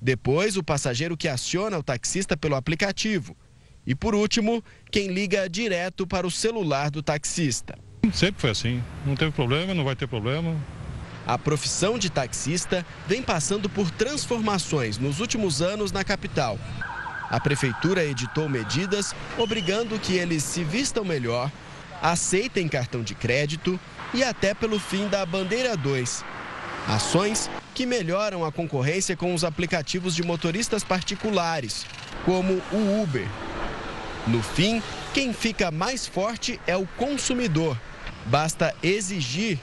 [SPEAKER 26] Depois, o passageiro que aciona o taxista pelo aplicativo. E por último, quem liga direto para o celular do taxista.
[SPEAKER 29] Sempre foi assim, não teve problema, não vai ter problema.
[SPEAKER 26] A profissão de taxista vem passando por transformações nos últimos anos na capital. A prefeitura editou medidas obrigando que eles se vistam melhor, aceitem cartão de crédito e até pelo fim da Bandeira 2. Ações que melhoram a concorrência com os aplicativos de motoristas particulares, como o Uber. No fim, quem fica mais forte é o consumidor. Basta exigir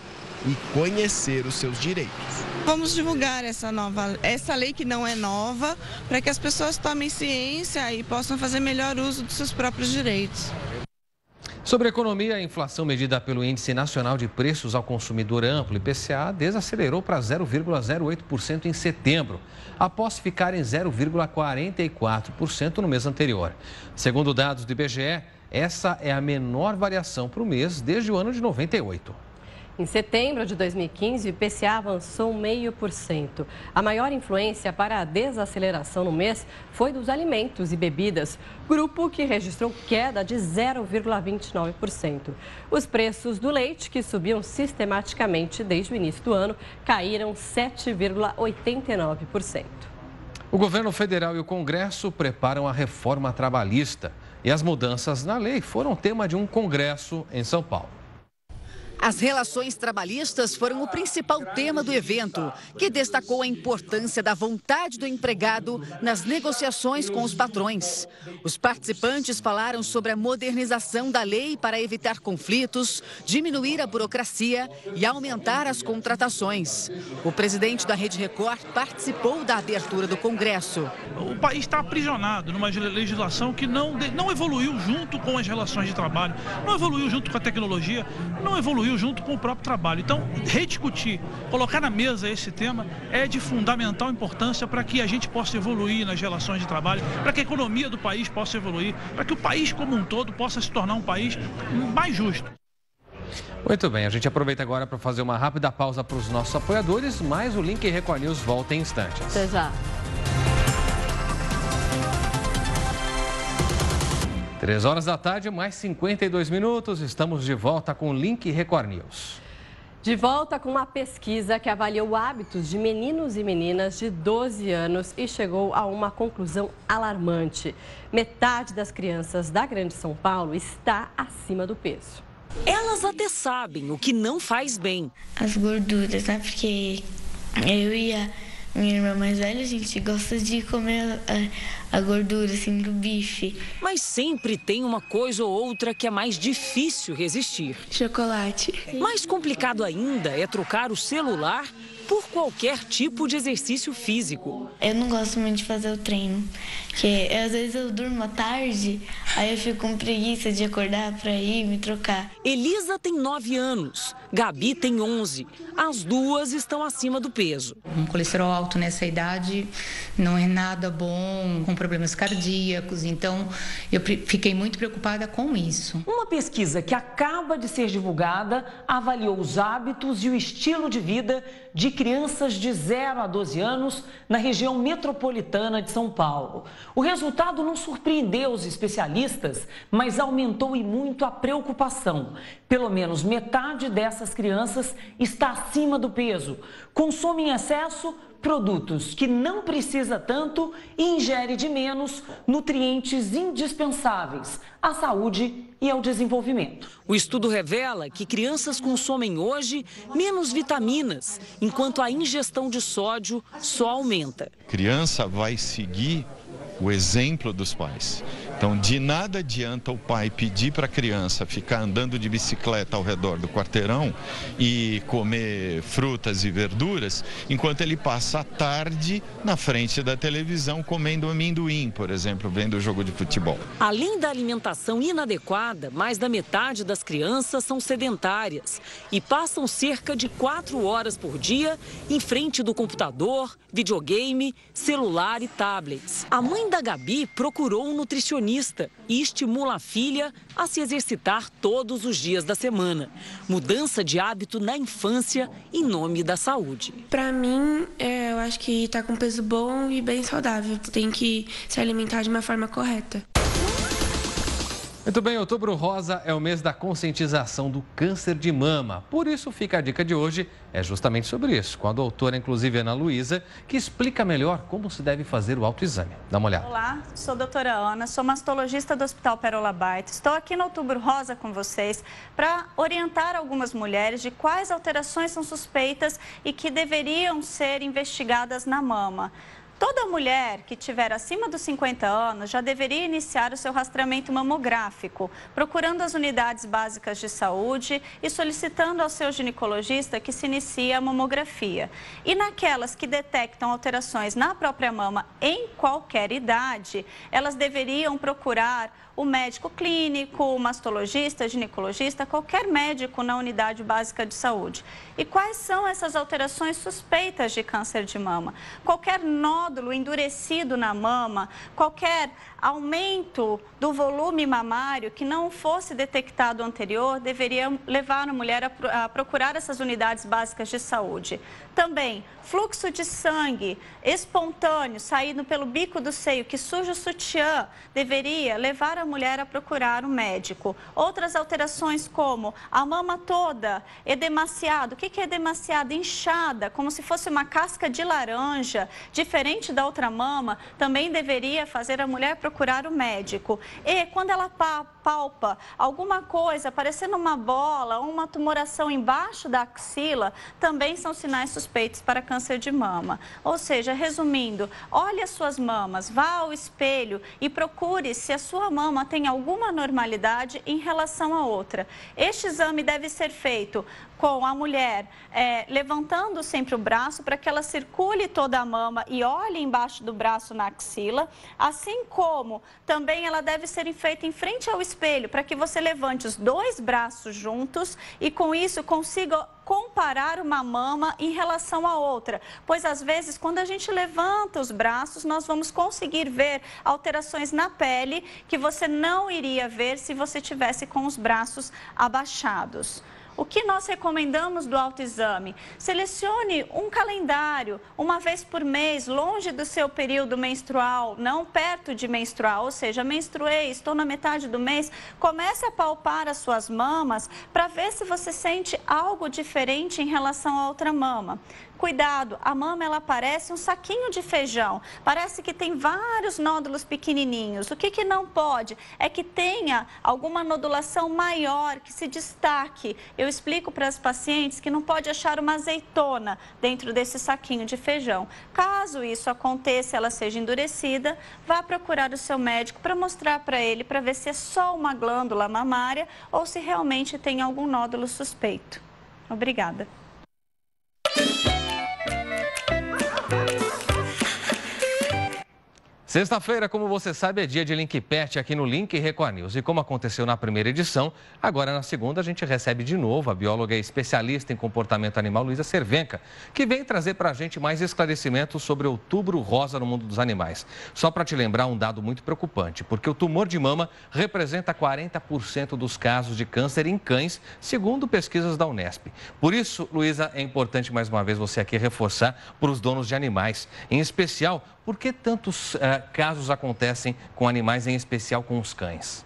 [SPEAKER 26] e conhecer os seus direitos.
[SPEAKER 28] Vamos divulgar essa lei que não é nova, para que as pessoas tomem ciência e possam fazer melhor uso dos seus próprios direitos.
[SPEAKER 1] Sobre a economia, a inflação medida pelo Índice Nacional de Preços ao Consumidor Amplo, IPCA, desacelerou para 0,08% em setembro, após ficar em 0,44% no mês anterior. Segundo dados do IBGE, essa é a menor variação para o mês desde o ano de 98.
[SPEAKER 2] Em setembro de 2015, o IPCA avançou 0,5%. A maior influência para a desaceleração no mês foi dos alimentos e bebidas, grupo que registrou queda de 0,29%. Os preços do leite, que subiam sistematicamente desde o início do ano, caíram 7,89%.
[SPEAKER 1] O governo federal e o Congresso preparam a reforma trabalhista e as mudanças na lei foram tema de um congresso em São Paulo.
[SPEAKER 5] As relações trabalhistas foram o principal tema do evento, que destacou a importância da vontade do empregado nas negociações com os patrões. Os participantes falaram sobre a modernização da lei para evitar conflitos, diminuir a burocracia e aumentar as contratações. O presidente da Rede Record participou da abertura do Congresso.
[SPEAKER 14] O país está aprisionado numa legislação que não evoluiu junto com as relações de trabalho, não evoluiu junto com a tecnologia, não evoluiu junto com o próprio trabalho. Então, rediscutir, colocar na mesa esse tema é de fundamental importância para que a gente possa evoluir nas relações de trabalho, para que a economia do país possa evoluir, para que o país como um todo possa se tornar um país mais justo.
[SPEAKER 1] Muito bem, a gente aproveita agora para fazer uma rápida pausa para os nossos apoiadores, mas o Link Record News volta em instantes.
[SPEAKER 2] Até já.
[SPEAKER 1] 3 horas da tarde, mais 52 minutos. Estamos de volta com o Link Record News.
[SPEAKER 2] De volta com uma pesquisa que avaliou hábitos de meninos e meninas de 12 anos e chegou a uma conclusão alarmante. Metade das crianças da Grande São Paulo está acima do peso.
[SPEAKER 15] Elas até sabem o que não faz bem.
[SPEAKER 16] As gorduras, né? Porque eu e a minha irmã mais velha, a gente gosta de comer a gordura, assim, do bife.
[SPEAKER 15] Mas sempre tem uma coisa ou outra que é mais difícil resistir.
[SPEAKER 16] Chocolate.
[SPEAKER 15] Mais complicado ainda é trocar o celular por qualquer tipo de exercício físico.
[SPEAKER 16] Eu não gosto muito de fazer o treino, porque às vezes eu durmo à tarde, aí eu fico com preguiça de acordar para ir me trocar.
[SPEAKER 15] Elisa tem 9 anos, Gabi tem 11. As duas estão acima do peso.
[SPEAKER 3] Um colesterol alto nessa idade não é nada bom, com problemas cardíacos, então eu fiquei muito preocupada com isso.
[SPEAKER 15] Uma pesquisa que acaba de ser divulgada avaliou os hábitos e o estilo de vida de crianças de 0 a 12 anos na região metropolitana de São Paulo. O resultado não surpreendeu os especialistas, mas aumentou e muito a preocupação. Pelo menos metade dessas crianças está acima do peso, consome em excesso produtos que não precisa tanto e ingere de menos nutrientes indispensáveis à saúde e ao desenvolvimento. O estudo revela que crianças consomem hoje menos vitaminas, enquanto a ingestão de sódio só aumenta.
[SPEAKER 6] A criança vai seguir o exemplo dos pais. Então, de nada adianta o pai pedir para a criança ficar andando de bicicleta ao redor do quarteirão e comer frutas e verduras, enquanto ele passa a tarde na frente da televisão comendo amendoim, por exemplo, vendo o jogo de futebol.
[SPEAKER 15] Além da alimentação inadequada, mais da metade das crianças são sedentárias e passam cerca de 4 horas por dia em frente do computador, videogame, celular e tablets. A mãe da Gabi procurou um nutricionista e estimula a filha a se exercitar todos os dias da semana. Mudança de hábito na infância em nome da saúde.
[SPEAKER 17] Para mim, eu acho que tá com peso bom e bem saudável. Tem que se alimentar de uma forma correta.
[SPEAKER 1] Muito bem, Outubro Rosa é o mês da conscientização do câncer de mama. Por isso, fica a dica de hoje, é justamente sobre isso, com a doutora, inclusive, Ana Luísa, que explica melhor como se deve fazer o autoexame. Dá uma olhada.
[SPEAKER 25] Olá, sou a doutora Ana, sou mastologista do Hospital Pérola Baito. Estou aqui no Outubro Rosa com vocês para orientar algumas mulheres de quais alterações são suspeitas e que deveriam ser investigadas na mama. Toda mulher que tiver acima dos 50 anos já deveria iniciar o seu rastreamento mamográfico, procurando as unidades básicas de saúde e solicitando ao seu ginecologista que se inicie a mamografia. E naquelas que detectam alterações na própria mama em qualquer idade, elas deveriam procurar o médico clínico, o mastologista, ginecologista, qualquer médico na unidade básica de saúde. E quais são essas alterações suspeitas de câncer de mama? Qualquer nódulo endurecido na mama, qualquer aumento do volume mamário que não fosse detectado anterior, deveria levar a mulher a procurar essas unidades básicas de saúde. Também, fluxo de sangue espontâneo saindo pelo bico do seio que suja o sutiã, deveria levar a mulher a procurar um médico. Outras alterações como a mama toda edemaciada. O que é edemaciada? Inchada, como se fosse uma casca de laranja, diferente da outra mama, também deveria fazer a mulher procurar o médico. E quando ela palpa alguma coisa, parecendo uma bola ou uma tumoração embaixo da axila, também são sinais suspeitos para câncer de mama. Ou seja, resumindo, olhe as suas mamas, vá ao espelho e procure se a sua mama tem alguma normalidade em relação à outra. Este exame deve ser feito com a mulher levantando sempre o braço para que ela circule toda a mama e olhe embaixo do braço na axila, assim como também ela deve ser feita em frente ao espelho para que você levante os 2 braços juntos e com isso consiga comparar uma mama em relação à outra, pois às vezes quando a gente levanta os braços nós vamos conseguir ver alterações na pele que você não iria ver se você tivesse com os braços abaixados. O que nós recomendamos do autoexame? Selecione um calendário, uma vez por mês, longe do seu período menstrual, não perto de menstruar, ou seja, menstruei, estou na metade do mês, comece a palpar as suas mamas para ver se você sente algo diferente em relação à outra mama. Cuidado, a mama ela parece um saquinho de feijão, parece que tem vários nódulos pequenininhos. O que não pode é que tenha alguma nodulação maior, que se destaque. Eu explico para as pacientes que não pode achar uma azeitona dentro desse saquinho de feijão. Caso isso aconteça, ela seja endurecida, vá procurar o seu médico para mostrar para ele, para ver se é só uma glândula mamária ou se realmente tem algum nódulo suspeito. Obrigada.
[SPEAKER 1] Sexta-feira, como você sabe, é dia de Link Pet aqui no Link Record News. E como aconteceu na primeira edição, agora na segunda a gente recebe de novo a bióloga e especialista em comportamento animal, Luísa Cervenka, que vem trazer para a gente mais esclarecimentos sobre o Outubro Rosa no mundo dos animais. Só para te lembrar um dado muito preocupante, porque o tumor de mama representa 40% dos casos de câncer em cães, segundo pesquisas da Unesp. Por isso, Luísa, é importante mais uma vez você aqui reforçar para os donos de animais, em especial, por que tantos casos acontecem com animais, em especial com os cães?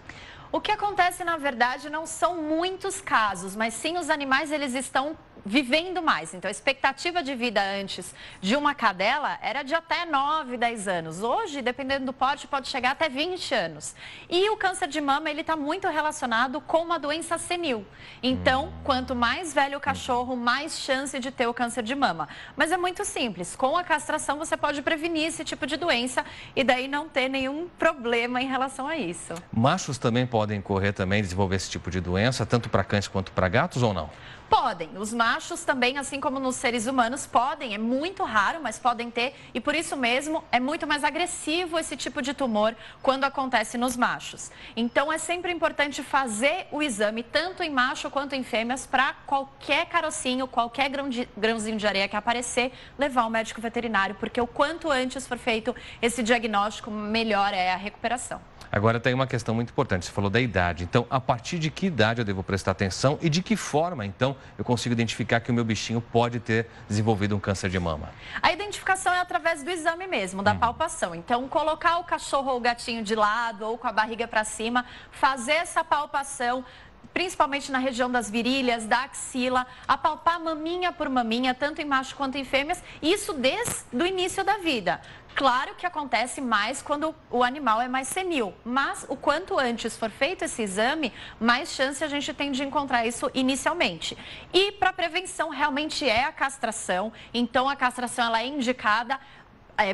[SPEAKER 4] O que acontece, na verdade, não são muitos casos, mas sim os animais, eles estão vivendo mais. Então, a expectativa de vida antes de uma cadela era de até 9, 10 anos. Hoje, dependendo do porte, pode chegar até 20 anos. E o câncer de mama, ele está muito relacionado com uma doença senil. Então, quanto mais velho o cachorro, mais chance de ter o câncer de mama. Mas é muito simples. Com a castração, você pode prevenir esse tipo de doença e daí não ter nenhum problema em relação a isso.
[SPEAKER 1] Machos também podem correr também, desenvolver esse tipo de doença, tanto para cães quanto para gatos ou não?
[SPEAKER 4] Podem. Os machos também, assim como nos seres humanos, podem. É muito raro, mas podem ter. E por isso mesmo, é muito mais agressivo esse tipo de tumor quando acontece nos machos. Então, é sempre importante fazer o exame, tanto em macho quanto em fêmeas, para qualquer carocinho, qualquer grãozinho de areia que aparecer, levar ao médico veterinário, porque o quanto antes for feito esse diagnóstico, melhor é a recuperação.
[SPEAKER 1] Agora tem uma questão muito importante, você falou da idade. Então, a partir de que idade eu devo prestar atenção e de que forma, então, eu consigo identificar que o meu bichinho pode ter desenvolvido um câncer de mama?
[SPEAKER 4] A identificação é através do exame mesmo, da palpação. Então, colocar o cachorro ou o gatinho de lado ou com a barriga para cima, fazer essa palpação, principalmente na região das virilhas, da axila, apalpar maminha por maminha, tanto em macho quanto em fêmeas, isso desde o início da vida. Claro que acontece mais quando o animal é mais senil, mas o quanto antes for feito esse exame, mais chance a gente tem de encontrar isso inicialmente. E para prevenção realmente é a castração, então a castração ela é indicada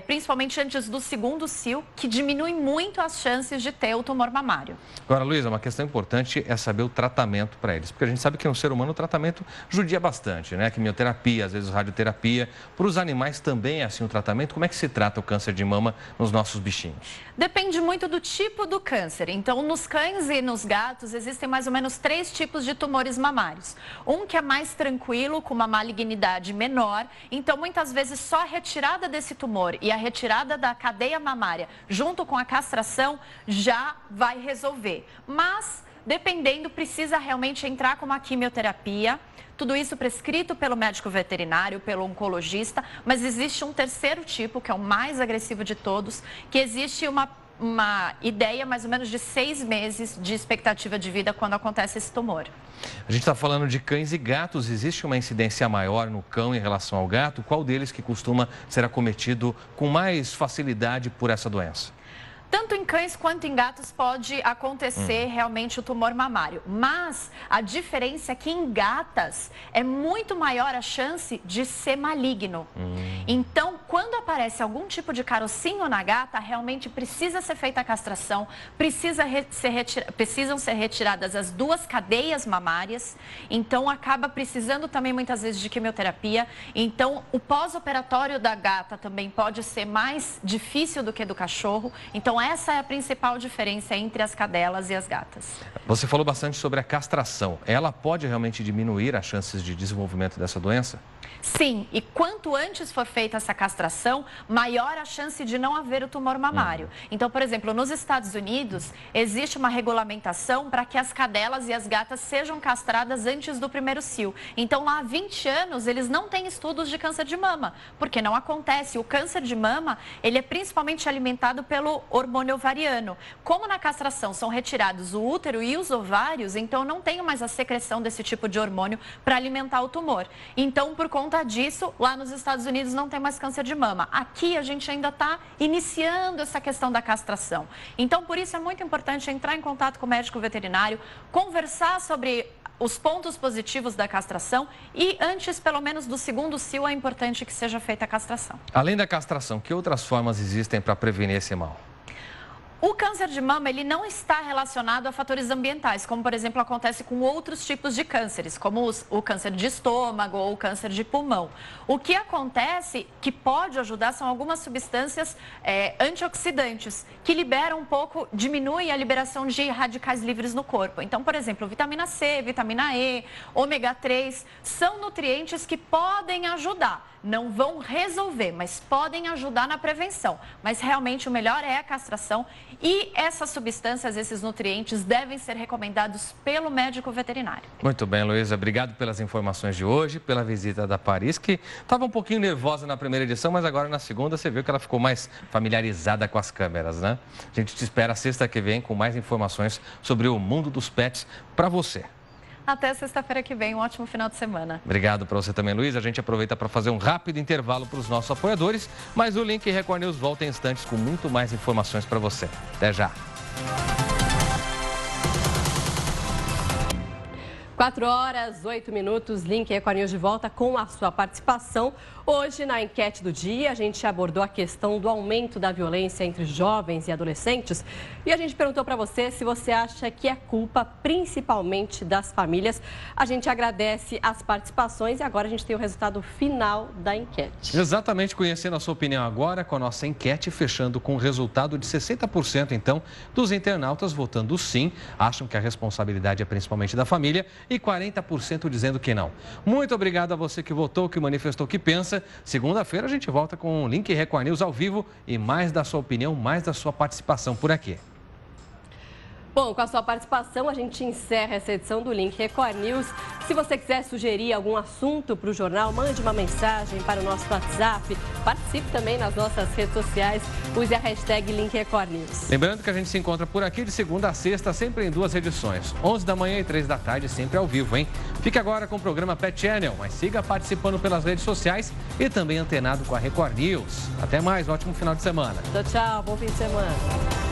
[SPEAKER 4] principalmente antes do segundo cio, que diminui muito as chances de ter o tumor mamário.
[SPEAKER 1] Agora, Luísa, uma questão importante é saber o tratamento para eles, porque a gente sabe que no ser humano o tratamento judia bastante, né? Quimioterapia, às vezes radioterapia. Para os animais também é assim o tratamento? Como é que se trata o câncer de mama nos nossos bichinhos?
[SPEAKER 4] Depende muito do tipo do câncer. Então, nos cães e nos gatos existem mais ou menos 3 tipos de tumores mamários. Um que é mais tranquilo, com uma malignidade menor. Então, muitas vezes só a retirada desse tumor e a retirada da cadeia mamária junto com a castração já vai resolver. Mas, dependendo, precisa realmente entrar com uma quimioterapia. Tudo isso prescrito pelo médico veterinário, pelo oncologista, mas existe um terceiro tipo, que é o mais agressivo de todos, que existe uma ideia mais ou menos de 6 meses de expectativa de vida quando acontece esse tumor.
[SPEAKER 1] A gente está falando de cães e gatos. Existe uma incidência maior no cão em relação ao gato? Qual deles que costuma ser acometido com mais facilidade por essa doença?
[SPEAKER 4] Tanto em cães quanto em gatos pode acontecer realmente o tumor mamário. Mas a diferença é que em gatas é muito maior a chance de ser maligno. Então, quando aparece algum tipo de carocinho na gata, realmente precisa ser feita a castração, precisam ser retiradas as 2 cadeias mamárias. Então, acaba precisando também muitas vezes de quimioterapia. Então, o pós-operatório da gata também pode ser mais difícil do que do cachorro. Então, essa é a principal diferença entre as cadelas e as gatas.
[SPEAKER 1] Você falou bastante sobre a castração. Ela pode realmente diminuir as chances de desenvolvimento dessa doença?
[SPEAKER 4] Sim, e quanto antes for feita essa castração, maior a chance de não haver o tumor mamário. Então, por exemplo, nos Estados Unidos, existe uma regulamentação para que as cadelas e as gatas sejam castradas antes do primeiro cio. Então, lá há 20 anos, eles não têm estudos de câncer de mama, porque não acontece. O câncer de mama, ele é principalmente alimentado pelo hormônio ovariano. Como na castração são retirados o útero e os ovários, então não tem mais a secreção desse tipo de hormônio para alimentar o tumor. Então, por conta disso, lá nos Estados Unidos não tem mais câncer de mama. Aqui a gente ainda está iniciando essa questão da castração. Então, por isso é muito importante entrar em contato com o médico veterinário, conversar sobre os pontos positivos da castração e antes, pelo menos, do segundo cio, é importante que seja feita a castração.
[SPEAKER 1] Além da castração, que outras formas existem para prevenir esse mal?
[SPEAKER 4] O câncer de mama, ele não está relacionado a fatores ambientais, como, por exemplo, acontece com outros tipos de cânceres, como o câncer de estômago ou o câncer de pulmão. O que acontece, que pode ajudar, são algumas substâncias antioxidantes, que liberam um pouco, diminuem a liberação de radicais livres no corpo. Então, por exemplo, vitamina C, vitamina E, ômega 3, são nutrientes que podem ajudar. Não vão resolver, mas podem ajudar na prevenção. Mas realmente o melhor é a castração e essas substâncias, esses nutrientes, devem ser recomendados pelo médico veterinário.
[SPEAKER 1] Muito bem, Luísa. Obrigado pelas informações de hoje, pela visita da Paris, que estava um pouquinho nervosa na primeira edição, mas agora na segunda você viu que ela ficou mais familiarizada com as câmeras, né? A gente te espera sexta que vem com mais informações sobre o mundo dos pets para você.
[SPEAKER 4] Até sexta-feira que vem, um ótimo final de semana.
[SPEAKER 1] Obrigado para você também, Luiz. A gente aproveita para fazer um rápido intervalo para os nossos apoiadores, mas o Link Record News volta em instantes com muito mais informações para você. Até já.
[SPEAKER 2] 4h08, Link Record News de volta com a sua participação. Hoje, na enquete do dia, a gente abordou a questão do aumento da violência entre jovens e adolescentes. E a gente perguntou para você se você acha que é culpa principalmente das famílias. A gente agradece as participações e agora a gente tem o resultado final da enquete.
[SPEAKER 1] Exatamente, conhecendo a sua opinião agora com a nossa enquete, fechando com o resultado de 60%, então, dos internautas votando sim, acham que a responsabilidade é principalmente da família, e 40% dizendo que não. Muito obrigado a você que votou, que manifestou, que pensa. Segunda-feira a gente volta com o Link Record News ao vivo e mais da sua opinião, mais da sua participação por aqui.
[SPEAKER 2] Bom, com a sua participação, a gente encerra essa edição do Link Record News. Se você quiser sugerir algum assunto para o jornal, mande uma mensagem para o nosso WhatsApp. Participe também nas nossas redes sociais. Use a hashtag Link Record News.
[SPEAKER 1] Lembrando que a gente se encontra por aqui de segunda a sexta, sempre em 2 edições. 11 da manhã e 3 da tarde, sempre ao vivo, hein? Fique agora com o programa Pet Channel, mas siga participando pelas redes sociais e também antenado com a Record News. Até mais, um ótimo final de semana.
[SPEAKER 2] Tchau, tchau. Bom fim de semana.